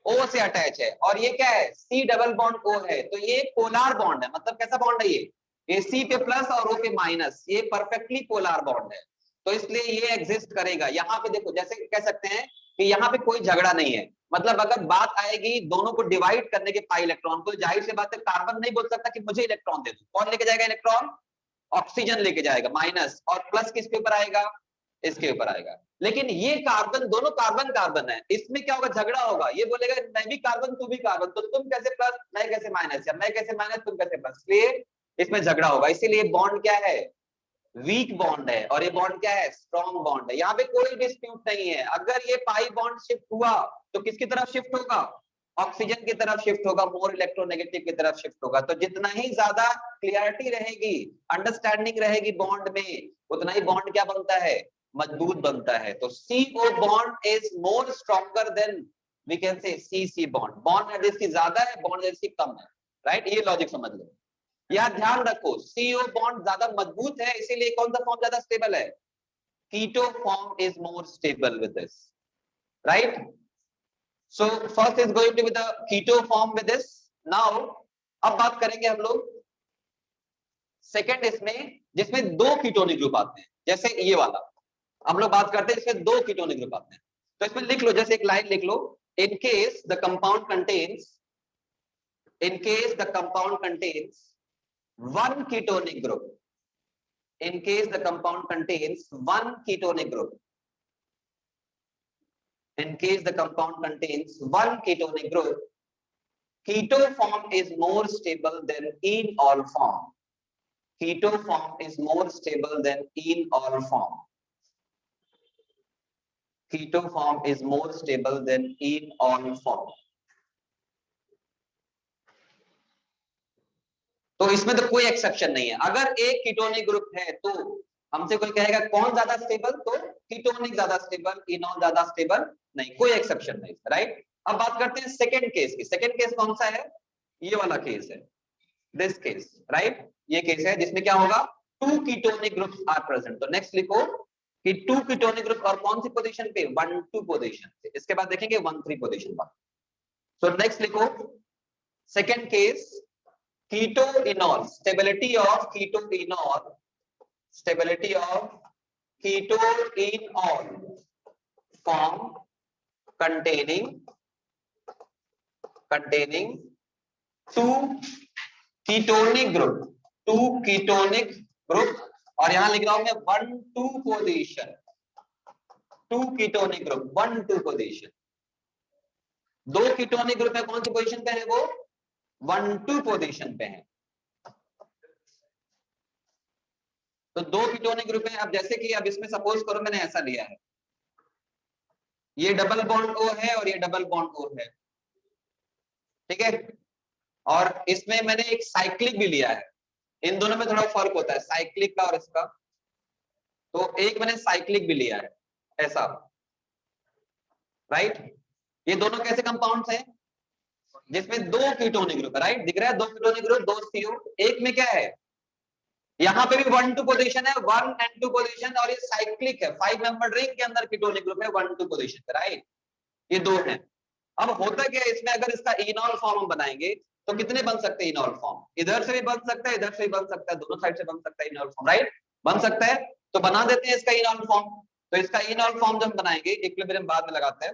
O से अटैच है। और ये क्या है, C डबल बॉन्ड O है, तो ये पोलर बॉन्ड है। मतलब कैसा बॉन्ड है ये C पे प्लस और O पे माइनस, ये परफेक्टली पोलर बॉन्ड है। तो इसलिए ये एग्जिस्ट करेगा। यहाँ पे देखो, जैसे कह सकते हैं कि यहाँ पे कोई झगड़ा नहीं है। मतलब अगर बात आएगी दोनों को डिवाइड करने के पाई इलेक्ट्रॉन को, जाहिर सी बात है कार्बन नहीं बोल सकता कि मुझे इलेक्ट्रॉन दे दो। कौन लेके जाएगा इलेक्ट्रॉन? ऑक्सीजन लेके जाएगा माइनस, और प्लस किसके ऊपर आएगा, इसके ऊपर आएगा। लेकिन ये कार्बन, दोनों कार्बन कार्बन है, इसमें क्या होगा, झगड़ा होगा। ये बोलेगा मैं भी कार्बन तू भी कार्बन, तो तुम कैसे प्लस मैं कैसे माइनस, या मैं कैसे माइनस तुम कैसे प्लस, इसलिए इसमें झगड़ा होगा। इसीलिए बॉन्ड क्या है, वीक बॉन्ड है, और ये बॉन्ड क्या है, स्ट्रॉन्ग बॉन्ड है। यहाँ पे कोई डिस्प्यूट नहीं है। अगर ये पाई बॉन्ड शिफ्ट हुआ तो किसकी तरफ शिफ्ट होगा, ऑक्सीजन की तरफ शिफ्ट होगा, मोर इलेक्ट्रोनेगेटिव की तरफ शिफ्ट होगा। तो जितना ही ज्यादा क्लियरिटी रहेगी, अंडरस्टैंडिंग रहेगी बॉन्ड में, उतना ही बॉन्ड क्या बनता है, मजबूत बनता है। तो CO bond is more stronger than we can say CC bond. Bond energy इसकी ज्यादा है, बॉन्ड एनर्जी कम है, राइट? ये लॉजिक समझ लो। यार ध्यान रखो, CO बॉन्ड ज्यादा मजबूत है, इसीलिए कौन सा फॉर्म ज्यादा स्टेबल है, keto form is more stable with this, right? So first is going to be the keto form with this. Now अब बात करेंगे हम लोग सेकंड इसमें, जिसमें दो कीटोनिक ग्रुप आते हैं। जैसे ये वाला हम लोग बात करते हैं, इसमें दो कीटोनिक ग्रुप आते हैं। तो इसमें लिख लो, जैसे एक लाइन लिख लो, in case the compound contains one ketonic group, in case the compound contains one ketonic group, in case the compound contains one ketonic group, keto form is more stable than enol form. Keto form is more stable than enol form. Keto form is more stable than enol form. तो इसमें तो कोई एक्सेप्शन नहीं है। अगर एक कीटोनिक ग्रुप है तो हमसे कोई कहेगा कौन ज्यादा स्टेबल, तो कीटोनिक ज्यादा स्टेबल, इनॉल ज्यादा स्टेबल नहीं, कोई एक्सेप्शन नहीं, राइट? अब बात करते हैं सेकंड केस की। सेकंड केस कौन सा है, ये वाला केस है, दिस केस, राइट? ये केस है जिसमें क्या होगा, two ketonic groups are present. तो नेक्स्ट लिखो कि टू कीटोनिक ग्रुप, और कौन सी पोजीशन पे, 1-2 पोजीशन पे। इसके बाद देखेंगे 1-3 पोजीशन पर। सो नेक्स्ट लिखो second case, keto enol, stability of keto enol, stability of keto enol form containing two ketonic group, और यहां लिख रहा हूं मैं 1-2 position, two ketonic group 1-2 position. दो कीटोनिक ग्रुप है, कौन सी पोजीशन पे है वो, 1-2 पोजीशन पे है। तो 2 कीटोनिक ग्रुप है। अब जैसे कि अब इसमें सपोज करो मैंने ऐसा लिया है, ये डबल बॉन्ड O है और ये डबल बॉन्ड O है, ठीक है। और इसमें मैंने एक साइक्लिक भी लिया है। इन दोनों में थोड़ा फर्क होता है साइक्लिक का और इसका। तो एक मैंने साइक्लिक भी लिया है ऐसा, राइट। ये दोनों कैसे कंपाउंड्स हैं जिसमें 2 कीटोनिक ग्रुप है, राइट। दिख रहा है 2 कीटोनिक ग्रुप, 2 CO। एक में क्या है, यहाँ पे भी 1-2 पोजीशन है, 1 and 2 पोजीशन, और ये साइक्लिक है, 5 मेंबर रिंग के अंदर कीटोनिक ग्रुप है 1-2 पोजीशन पे, राइट। ये 2 हैं। अब होता क्या है इसमें, अगर इसका इनॉल फॉर्म हम बनाएंगे तो कितने बन सकते हैं इनॉल फॉर्म, इधर से भी बन सकता है, इधर से भी बन सकता है, दोनों साइड से बन सकता है इनॉल फॉर्म, राइट। बन सकता है, तो बना देते हैं इसका इनॉल फॉर्म। तो इसका इनॉल फॉर्म जब हम बनाएंगे, इक्विलिब्रियम बाद में लगाते हैं,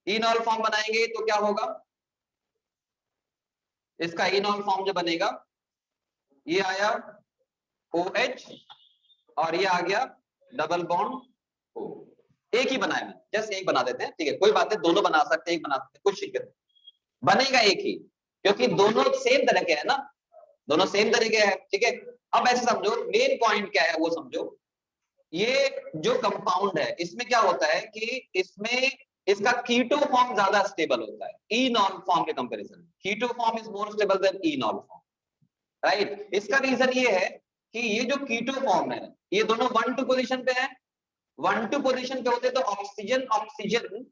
इनॉल फॉर्म बनाएंगे तो क्या होगा, इसका इनॉल फॉर्म जो बनेगा, ये आया OH और ये आ गया डबल बॉन्ड O। एक ही बनाया मैं, जस्ट एक बना देते हैं, ठीक है, कोई बात नहीं, दोनों बना सकते हैं, एक बना सकते हैं, कुछ दिक्कत नहीं, बनेगा एक ही, क्योंकि दोनों सेम तरह के है ना, दोनों सेम तरह के हैं, ठीक है। अब ऐसे समझो, मेन पॉइंट क्या है वो समझो। ये जो कंपाउंड है इसमें क्या होता है कि इसमें इसका कीटो फॉर्म ज्यादा स्टेबल होता है इनॉल फॉर्म के कंपैरिजन में। Keto form is more stable than enol form, right. इसका रीजन ये है कि ये जो कीटो फॉर्म है ये दोनों 1-2 पोजीशन पे है। 1-2 पोजीशन पे होते तो ऑक्सीजन ऑक्सीजन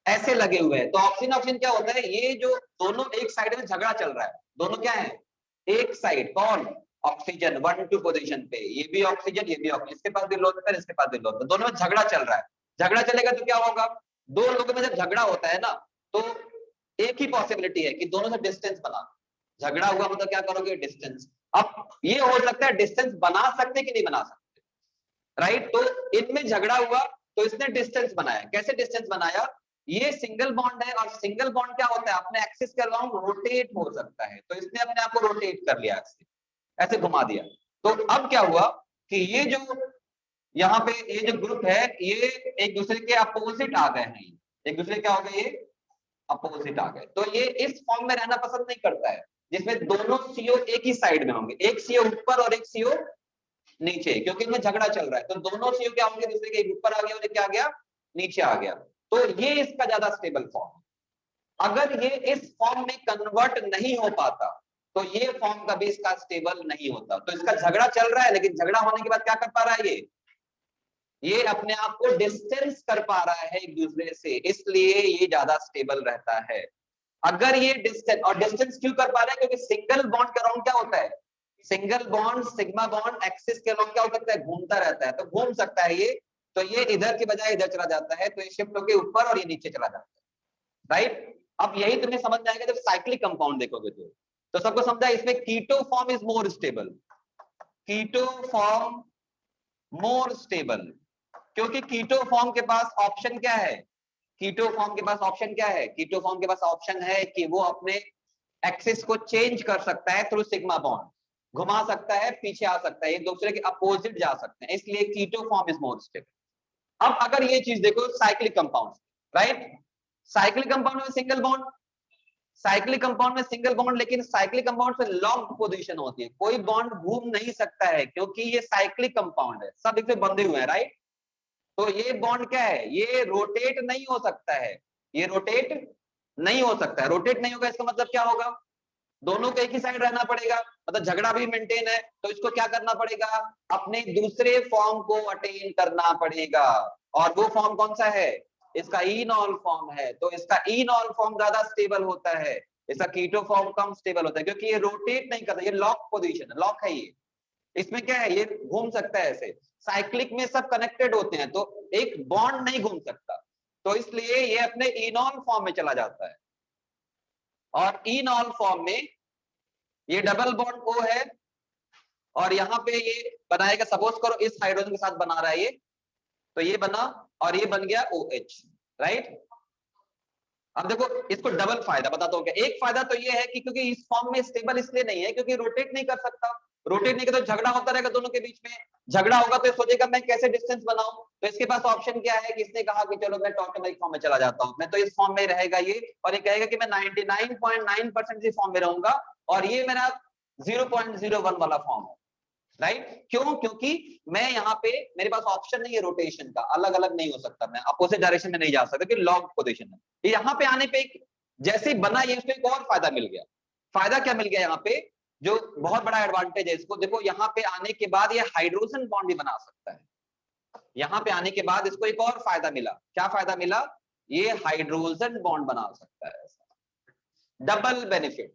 ऐसे लगे हुए हैं, तो ऑक्सीजन ऑक्सीजन क्या होता है, ये जो दोनों एक साइड में झगड़ा चल रहा है, दोनों क्या है एक साइड, कौन, ऑक्सीजन 1-2 पोजीशन पे, ये भी ऑक्सीजन ये भी ऑक्सीजन, इसके पास भी लो होता है इसके पास भी लो होता है, दोनों में झगड़ा चल रहा है। झगड़ा चलेगा तो क्या होगा, दो लोगों में जब झगड़ा होता है ना, तो एक ही पॉसिबिलिटी है कि दोनों से डिस्टेंस बना, झगड़ा हुआ मतलब क्या करोगे, डिस्टेंस। अब ये हो सकता है डिस्टेंस बना सकते कि नहीं बना सकते, राइट। तो इनमें झगड़ा हुआ तो इसने डिस्टेंस बनाया, कैसे डिस्टेंस बनाया, ये सिंगल बॉन्ड है और सिंगल बॉन्ड क्या होता है, अपने एक्सिस के अराउंड रोटेट हो सकता है, तो इसने अपने आप को रोटेट कर लिया, ऐसे घुमा दिया। तो अब क्या हुआ कि ये जो यहाँ पे ये जो ग्रुप है ये एक दूसरे के अपोजिट आ गए हैं, एक दूसरे क्या हो गए, ये अपोजिट आ गए, तो ये इस फॉर्म में रहना पसंद नहीं करता है जिसमें दोनों CO एक ही साइड में होंगे, एक CO ऊपर और एक CO नीचे, क्योंकि इनमें झगड़ा चल रहा है, तो दोनों CO क्या होंगे, दूसरे के एक ऊपर आ गया और एक क्या आ गया, नीचे आ गया, तो ये इसका ज्यादा स्टेबल फॉर्म। अगर ये इस फॉर्म में कन्वर्ट नहीं हो पाता तो ये फॉर्म कभी इसका स्टेबल नहीं होता। तो इसका झगड़ा चल रहा है, लेकिन झगड़ा होने के बाद क्या कर पा रहा है, ये अपने आप को डिस्टेंस कर पा रहा है एक दूसरे से, इसलिए ये ज्यादा स्टेबल रहता है। अगर ये डिस्टेंस, और डिस्टेंस क्यों कर पा रहा है, क्योंकि सिंगल बॉन्ड के अराउंड क्या होता है, single bond sigma bond axis के अराउंड क्या हो सकता है, घूमता रहता है, तो घूम सकता है ये, तो ये इधर की बजाय इधर चला जाता है, तो ये शिफ्ट होकर ऊपर और ये नीचे चला जाता है, राइट। अब यही तुम्हें समझ में आएगा जब साइक्लिक कंपाउंड देखोगे तो सबको समझा, इसमें keto form is more stable, keto form more stable, क्योंकि कीटो फॉर्म के पास ऑप्शन क्या है, कीटो फॉर्म के पास ऑप्शन क्या है, कीटो फॉर्म के पास ऑप्शन है कि वो अपने एक्सिस को चेंज कर सकता है थ्रू सिग्मा बॉन्ड, घुमा सकता है, पीछे आ सकता है, एक दूसरे के अपोजिट जा सकते हैं, इसलिए keto form is more stable. अब अगर ये चीज देखो cyclic compound, right, cyclic compound में सिंगल बॉन्ड, साइक्लिक कंपाउंड में सिंगल बॉन्ड, लेकिन साइक्लिक कंपाउंड में लॉक्ड पोजीशन होती है, कोई बॉन्ड घूम नहीं सकता है क्योंकि ये साइक्लिक कंपाउंड है, सब इसमें बंधे हुए हैं, राइट। तो ये बॉन्ड क्या है, ये रोटेट नहीं हो सकता है, ये रोटेट नहीं हो सकता है, रोटेट नहीं होगा इसका मतलब क्या होगा, दोनों को एक ही साइड रहना पड़ेगा, मतलब झगड़ा भी मेंटेन है, तो इसको क्या करना पड़ेगा, अपने दूसरे फॉर्म को अटेन करना पड़ेगा, और वो फॉर्म कौन सा है, इसका इनॉल फॉर्म है, तो इसका इनॉल फॉर्म ज्यादा स्टेबल होता है, इसका कीटो फॉर्म कम स्टेबल होता है, क्योंकि ये रोटेट नहीं करता, ये लॉक पोजीशन है, लॉक है ये, इसमें क्या है, ये घूम सकता है ऐसे, साइक्लिक में सब कनेक्टेड होते हैं तो एक बॉन्ड नहीं घूम सकता, तो इसलिए ये अपने इनॉल फॉर्म में चला जाता है, और इनॉल फॉर्म में ये डबल बॉन्ड O है, और यहाँ पे ये बनाएगा, सपोज करो इस हाइड्रोजन के साथ बना रहा है ये, तो ये बना और ये बन गया OH, राइट। अब देखो इसको डबल फायदा बताता हूँ क्या, एक फायदा तो ये है कि क्योंकि इस फॉर्म में स्टेबल इसलिए नहीं है क्योंकि रोटेट नहीं कर सकता, रोटेट नहीं करते तो झगड़ा होता रहेगा दोनों के बीच में, झगड़ा होगा तो सोचेगा मैं कैसे डिस्टेंस बनाऊं, तो इसके पास ऑप्शन क्या है कि इसने कहा कि चलो मैं टॉटोमेरिक फॉर्म में चला जाता हूं, मैं तो इस फॉर्म में रहेगा ये, और ये कहेगा कि मैं 99.9% इस फॉर्म में रहूंगा और ये मेरा 0.01 वाला फॉर्म है, राइट? क्यों? क्योंकि मैं यहाँ पे मेरे पास ऑप्शन नहीं है रोटेशन का, अलग अलग नहीं हो सकता, मैं अपोजिट डायरेक्शन में नहीं जा सकता कि लॉग पोजीशन है। यहाँ पे आने पे जैसे ही बना ये, उसको एक और फायदा मिल गया। फायदा क्या मिल गया यहाँ पे, जो बहुत बड़ा एडवांटेज है इसको, देखो यहाँ पे आने के बाद ये हाइड्रोजन बॉन्ड भी बना सकता है। यहाँ पे आने के बाद इसको एक और फायदा मिला, क्या फायदा मिला, ये हाइड्रोजन बॉन्ड बना सकता है, डबल बेनिफिट,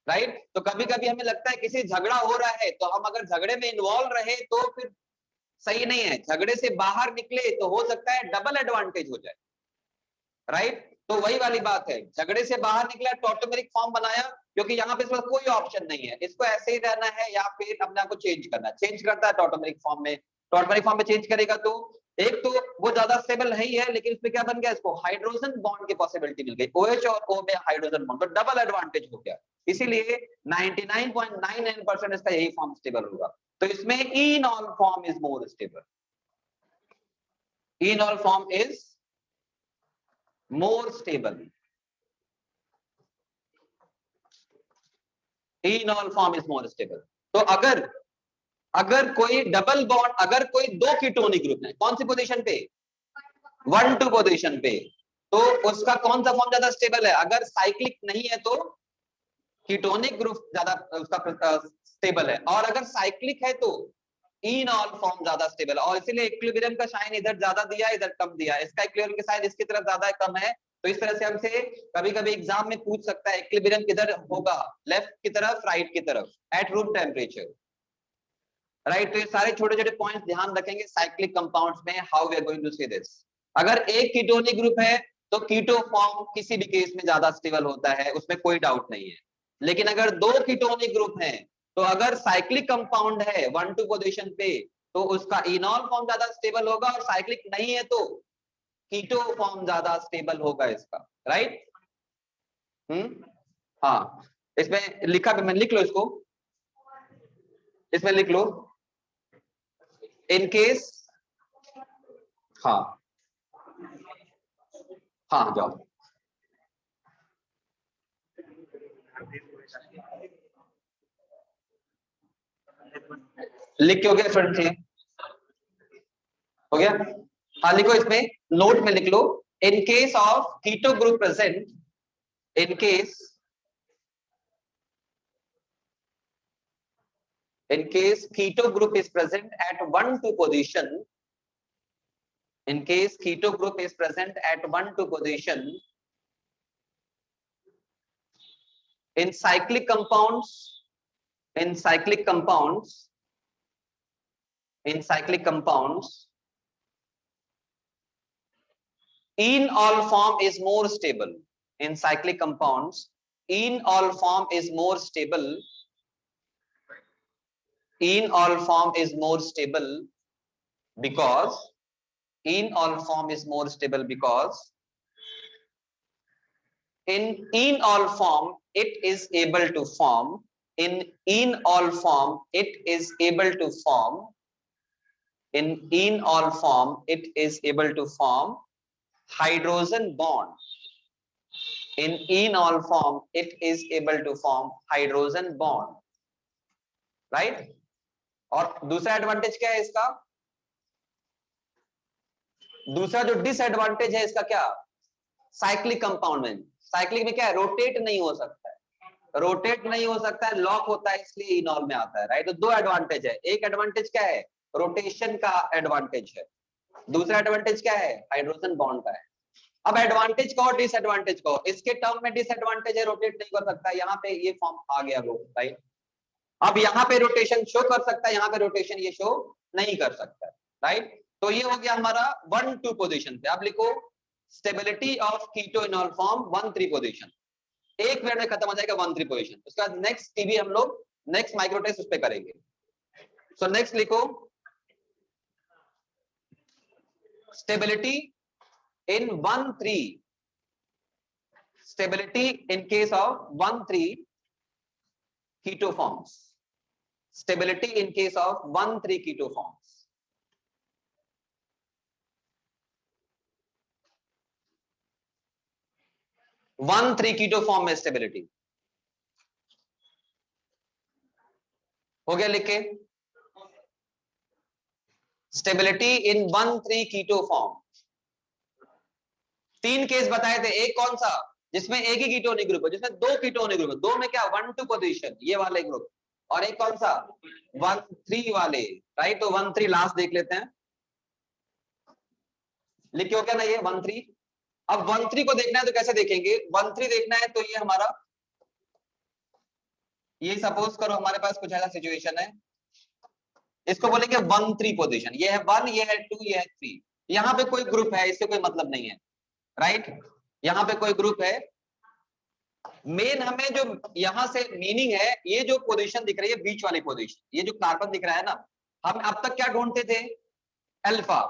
राइट? तो कभी कभी हमें लगता है किसी झगड़ा हो रहा है तो हम अगर झगड़े में इन्वॉल्व रहे तो फिर सही नहीं है, झगड़े से बाहर निकले तो हो सकता है डबल एडवांटेज हो जाए, राइट? तो वही वाली बात है, झगड़े से बाहर निकला, टॉटोमेरिक फॉर्म बनाया, क्योंकि यहाँ पे इसमें कोई ऑप्शन नहीं है, इसको ऐसे ही रहना है या फिर अपने आप को चेंज करना, चेंज करता है टॉटोमेरिक फॉर्म में, टॉटोमेरिक फॉर्म में चेंज करेगा तो एक तो वो ज्यादा स्टेबल है ही है, लेकिन इसमें क्या बन गया, इसको हाइड्रोजन बॉन्ड की पॉसिबिलिटी मिल गई, OH और O में हाइड्रोजन बॉन्ड, तो डबल एडवांटेज हो गया, इसीलिए 99.99% इसका यही फॉर्म स्टेबल होगा। तो इसमें इनॉल form is more stable, enol form is more stable, enol form is more stable। तो अगर कोई डबल बॉन्ड, अगर कोई दो कीटोनिक ग्रुप है, कौन सी पोजीशन पे, 1-2 पोजीशन पे, तो उसका कौन सा फॉर्म ज्यादा स्टेबल है, अगर साइक्लिक नहीं है तो कीटोनिक ग्रुप ज्यादा उसका स्टेबल है, और अगर साइक्लिक है तो इनॉल फॉर्म ज्यादा स्टेबल है, और इसीलिए इक्विलिब्रियम का साइन इधर ज्यादा दिया, इधर कम दिया, इसका इक्विलिब्रियम का साइन इसकी तरफ ज्यादा है, कम है, तो इस तरह से हमसे कभी कभी एग्जाम में पूछ सकता है इक्विलिब्रियम किधर होगा, लेफ्ट की तरफ, राइट की तरफ, एट रूम टेम्परेचर, राइट? तो ये सारे छोटे छोटे पॉइंट्स ध्यान रखेंगे साइक्लिक कंपाउंड्स में, how we are going to see this. अगर एक कीटोनिक ग्रुप है तो कीटो फॉर्म किसी भी केस में ज्यादा स्टेबल होता है, उसमें कोई डाउट नहीं है, लेकिन अगर दो कीटोनिक ग्रुप हैं तो अगर साइक्लिक कंपाउंड है 1-2 पोजीशन पे तो उसका इनॉल फॉर्म ज्यादा स्टेबल होगा, और साइक्लिक नहीं है तो कीटो फॉर्म ज्यादा स्टेबल होगा इसका, राइट? हाँ, इसमें लिखा, मैं लिख लो इसको, इसमें लिख लो, इन केस, हाँ हाँ जाओ, लिख के हो गया स्टूडेंट, हो गया? हाँ लिखो, इसमें नोट में लिख लो, in case of keto group present, in case keto group is present at 1-2 position, in case keto group is present at 1-2 position in cyclic compounds, in cyclic compounds, in cyclic compounds, enol form is more stable, in cyclic compounds enol form is more stable, enol form is more stable because enol form is more stable because in enol form it is able to form, in enol form it is able to form, in enol form it is able to form hydrogen bond, in enol form it is able to form hydrogen bond, right? और दूसरा एडवांटेज क्या है इसका, दूसरा जो डिसएडवांटेज है इसका क्या, साइक्लिक कंपाउंड में, साइक्लिक में क्या है, रोटेट नहीं हो सकता है, रोटेट नहीं हो सकता है, लॉक होता है, इसलिए इनॉल में आता है, राइट? तो दो एडवांटेज है, एक एडवांटेज क्या है, रोटेशन का एडवांटेज है, दूसरा एडवांटेज क्या है, हाइड्रोजन बॉन्ड का है। अब एडवांटेज का और डिसएडवांटेज का, इसके टर्म में डिसएडवांटेज है, रोटेट नहीं कर सकता, यहाँ पे ये फॉर्म आ गया वो, राइट? अब यहाँ पे रोटेशन शो कर सकता है, यहाँ पे रोटेशन ये शो नहीं कर सकता, राइट? तो ये हो गया हमारा 1-2 पोजीशन पे। अब लिखो stability of keto enol form 1-3 position, एक मिनट में खत्म हो जाएगा 1-3 पोजीशन, उसके बाद नेक्स्ट टीवी हम लोग नेक्स्ट माइक्रो टेस्ट उस पे करेंगे। सो नेक्स्ट लिखो stability in 1-3, stability in case of 1-3 keto forms, stability in case of 1,3 keto forms. 1,3 keto form में स्टेबिलिटी हो गया लिख के। Stability in 1,3 keto form. 3 case बताए थे, एक कौन सा जिसमें एक ही कीटोनिक ग्रुप है, जिसमें 2 कीटोनिक ग्रुप है, 2 में क्या 1,2 पोजीशन ये वाले ग्रुप, और एक कौन सा 1,3 वाले, राइट। तो 1,3 लास्ट देख लेते हैं, लिखे हो क्या ना ये 1,3। अब 1,3 को देखना है तो कैसे देखेंगे, 1,3 देखना है तो ये हमारा, ये सपोज करो हमारे पास कुछ ऐसा सिचुएशन है, इसको बोलेंगे 1,3 पोजीशन, ये है 1, ये है 2, ये है 3। यहाँ पे कोई ग्रुप है, इससे कोई मतलब नहीं है, राइट। यहाँ पे कोई ग्रुप है, मेन हमें जो यहां से मीनिंग है, ये जो पोजीशन दिख रही है बीच वाली पोजीशन, ये जो कार्बन दिख रहा है ना, हम अब तक क्या ढूंढते थे, अल्फा।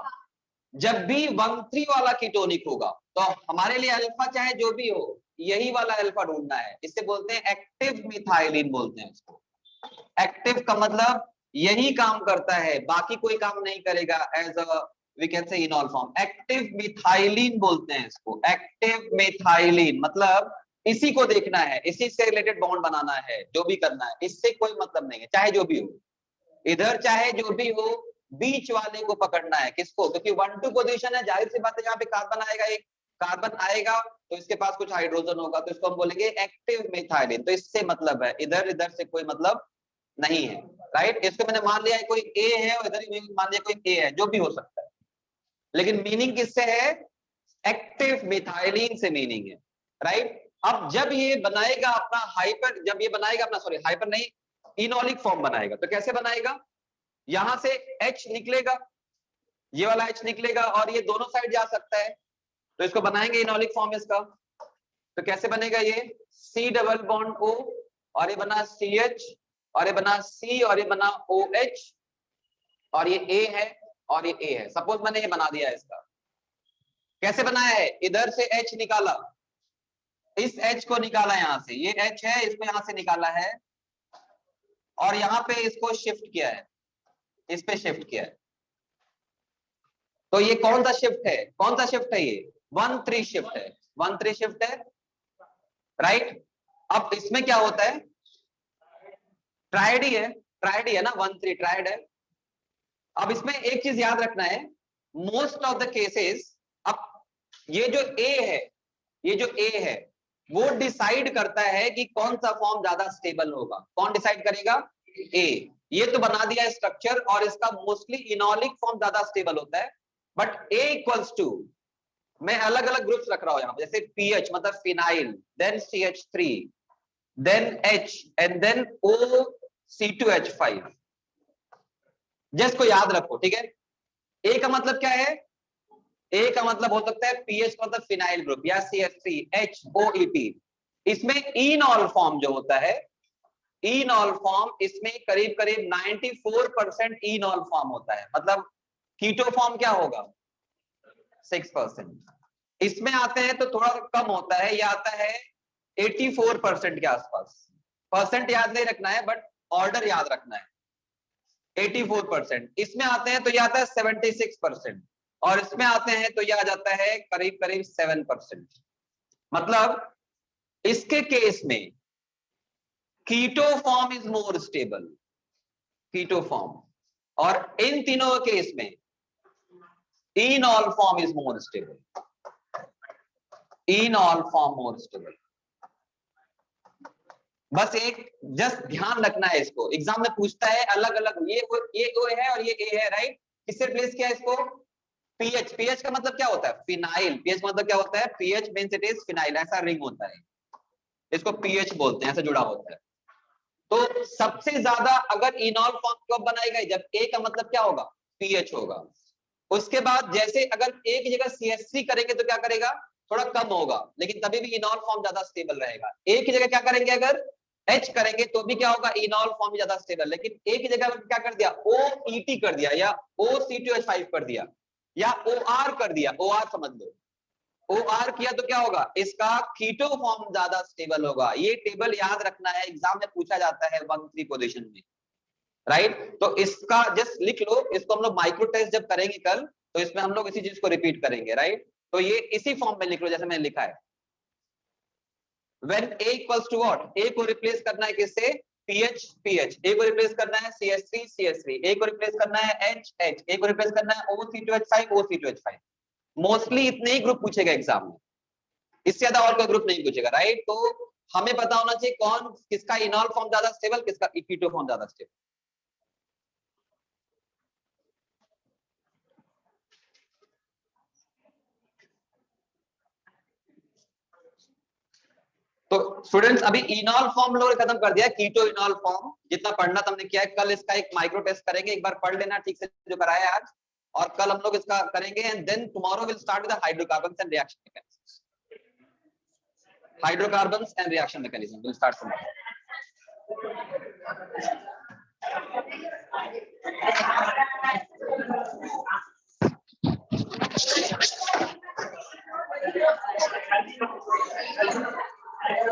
जब भी 1,3 वाला कीटोनिक होगा तो हमारे लिए अल्फा चाहे जो भी हो, यही वाला अल्फा ढूंढना है। इससे बोलते हैं एक्टिव मिथाइलिन बोलते हैं इसको। एक्टिव का मतलब यही काम करता है, बाकी कोई काम नहीं करेगा, एज अ वी कैन से इनॉल फॉर्म। एक्टिव मिथाइलिन बोलते हैं इसको, एक्टिव मिथाइलिन मतलब इसी को देखना है, इसी से रिलेटेड बॉन्ड बनाना है, जो भी करना है, इससे कोई मतलब नहीं है, चाहे जो भी हो, इधर चाहे जो भी हो, बीच वाले को पकड़ना है। किसको, क्योंकि 1,2 पोजीशन है, जाहिर सी बात है यहाँ पे कार्बन आएगा, एक कार्बन आएगा तो इसके पास कुछ हाइड्रोजन होगा, तो इसको हम बोलेंगे एक्टिव मिथाइलिन। तो इससे मतलब है, इधर इधर से कोई मतलब नहीं है, राइट। इसको मैंने मान लिया है कोई ए है, और इधर ही मान लिया कोई ए है, जो भी हो सकता है, लेकिन मीनिंग किससे है, एक्टिव मिथाइलिन से मीनिंग है, राइट। अब जब ये बनाएगा अपना हाइपर, जब ये बनाएगा अपना, सॉरी हाइपर नहीं, इनोलिक फॉर्म बनाएगा, तो कैसे बनाएगा, यहां से H निकलेगा, ये वाला H निकलेगा, और ये दोनों साइड जा सकता है, तो इसको बनाएंगे इनोलिक फॉर्म इसका। तो कैसे बनेगा, ये C डबल बॉन्ड O, और ये बना CH, और ये बना C, और ये बना OH, और ये A है, और ये A है। सपोज मैंने ये बना दिया इसका, कैसे बनाया है, इधर से H निकाला, इस H को निकाला यहां से, ये H है, इसको यहां से निकाला है, और यहां पे इसको शिफ्ट किया है, इस पे शिफ्ट किया है। तो ये कौन सा शिफ्ट है, कौन सा शिफ्ट है, ये 1,3 शिफ्ट है, 1,3 शिफ्ट है, राइट। अब इसमें क्या होता है, ट्राइड ही है, ट्राइड ही है ना, 1,3 ट्राइड है। अब इसमें एक चीज याद रखना है, मोस्ट ऑफ द केसेस, अब ये जो ए है, ये जो ए है, वो डिसाइड करता है कि कौन सा फॉर्म ज्यादा स्टेबल होगा। कौन डिसाइड करेगा, ए। ये तो बना दिया स्ट्रक्चर, और इसका मोस्टली इनोलिक फॉर्म ज्यादा स्टेबल होता है, बट ए इक्वल्स टू, मैं अलग अलग ग्रुप्स रख रहा हूं यहां पर, जैसे पीएच मतलब phenyl, then CH3, then H, and then OC2H5। Just को याद रखो, ठीक है। ए का मतलब क्या है, ए का मतलब हो सकता है पीएच का मतलब फिनाइल ग्रुप, या CH3HOET। इसमें इनॉल फॉर्म जो होता है, इनॉल फॉर्म, इसमें करीब करीब 94% इनॉल फॉर्म होता है, मतलब कीटो फॉर्म क्या होगा 6%। इसमें आते हैं तो थोड़ा कम होता है, ये आता है 84% के आसपास। परसेंट याद नहीं रखना है, बट ऑर्डर याद रखना है। 84%। इसमें आते हैं तो ये आता है 76%, और इसमें आते हैं तो ये आ जाता है करीब करीब 7%। मतलब इसके केस में keto form is more stable, keto form, और इन तीनों केस में enol form is more stable, enol form more stable. बस एक जस्ट ध्यान रखना है, इसको एग्जाम में पूछता है अलग अलग, ये O है और ये A है, राइट। किससे रिप्लेस किया इसको, पीएच। पीएच का मतलब क्या होता है, फिनाइल। पीएच का मतलब क्या होता है, pH means it is phenyl, ऐसा रिंग होता है, इसको पीएच बोलते हैं, ऐसा जुड़ा होता है। तो सबसे ज्यादा अगर इनॉल फॉर्म कब बनाएगा, जब ए का मतलब क्या होगा, पीएच होगा। उसके बाद जैसे अगर एक की जगह CH3 करेंगे तो क्या करेगा, थोड़ा कम होगा, लेकिन तभी भी इनॉल फॉर्म ज्यादा स्टेबल रहेगा। एक की जगह क्या करेंगे, अगर H करेंगे तो भी क्या होगा, इनॉल फॉर्म ज्यादा स्टेबल। लेकिन एक की जगह क्या कर दिया, OET कर दिया, या OC2H5 कर दिया, या OR कर दिया, OR समझ लो, OR किया तो क्या होगा, इसका कीटो फॉर्म ज्यादा स्टेबल होगा। ये टेबल याद रखना है, एग्जाम में पूछा जाता है 1,3 पोजीशन में, राइट। तो इसका जस्ट लिख लो, इसको हम लोग माइक्रो टेस्ट जब करेंगे कल, तो इसमें हम लोग इसी चीज को रिपीट करेंगे, राइट। तो ये इसी फॉर्म में लिख लो जैसे मैंने लिखा है। When A equals to what? A को रिप्लेस करना है किससे? PH PH, A को रिप्लेस करना है CH3 CH3, A को रिप्लेस करना है H H, A को रिप्लेस करना है OC2H5 OC2H5। मोस्टली इतने ही ग्रुप पूछेगा एग्जाम में, इससे ज्यादा और कोई ग्रुप नहीं पूछेगा, राइट। तो हमें पता होना चाहिए कौन किसका इनॉल फॉर्म ज्यादा स्टेबल, किसका कीटो फॉर्म ज्यादा स्टेबल। तो स्टूडेंट्स अभी इनॉल फॉर्म लोग खत्म कर दिया, कीटो इनॉल फॉर्म जितना पढ़ना तुमने किया है, कल इसका एक माइक्रो टेस्ट करेंगे, एक बार पढ़ लेना ठीक से जो कराया है आज, और कल हम लोग इसका करेंगे, and then tomorrow will start with the hydrocarbons and reaction mechanism. Hydrocarbons and reaction mechanism will start tomorrow.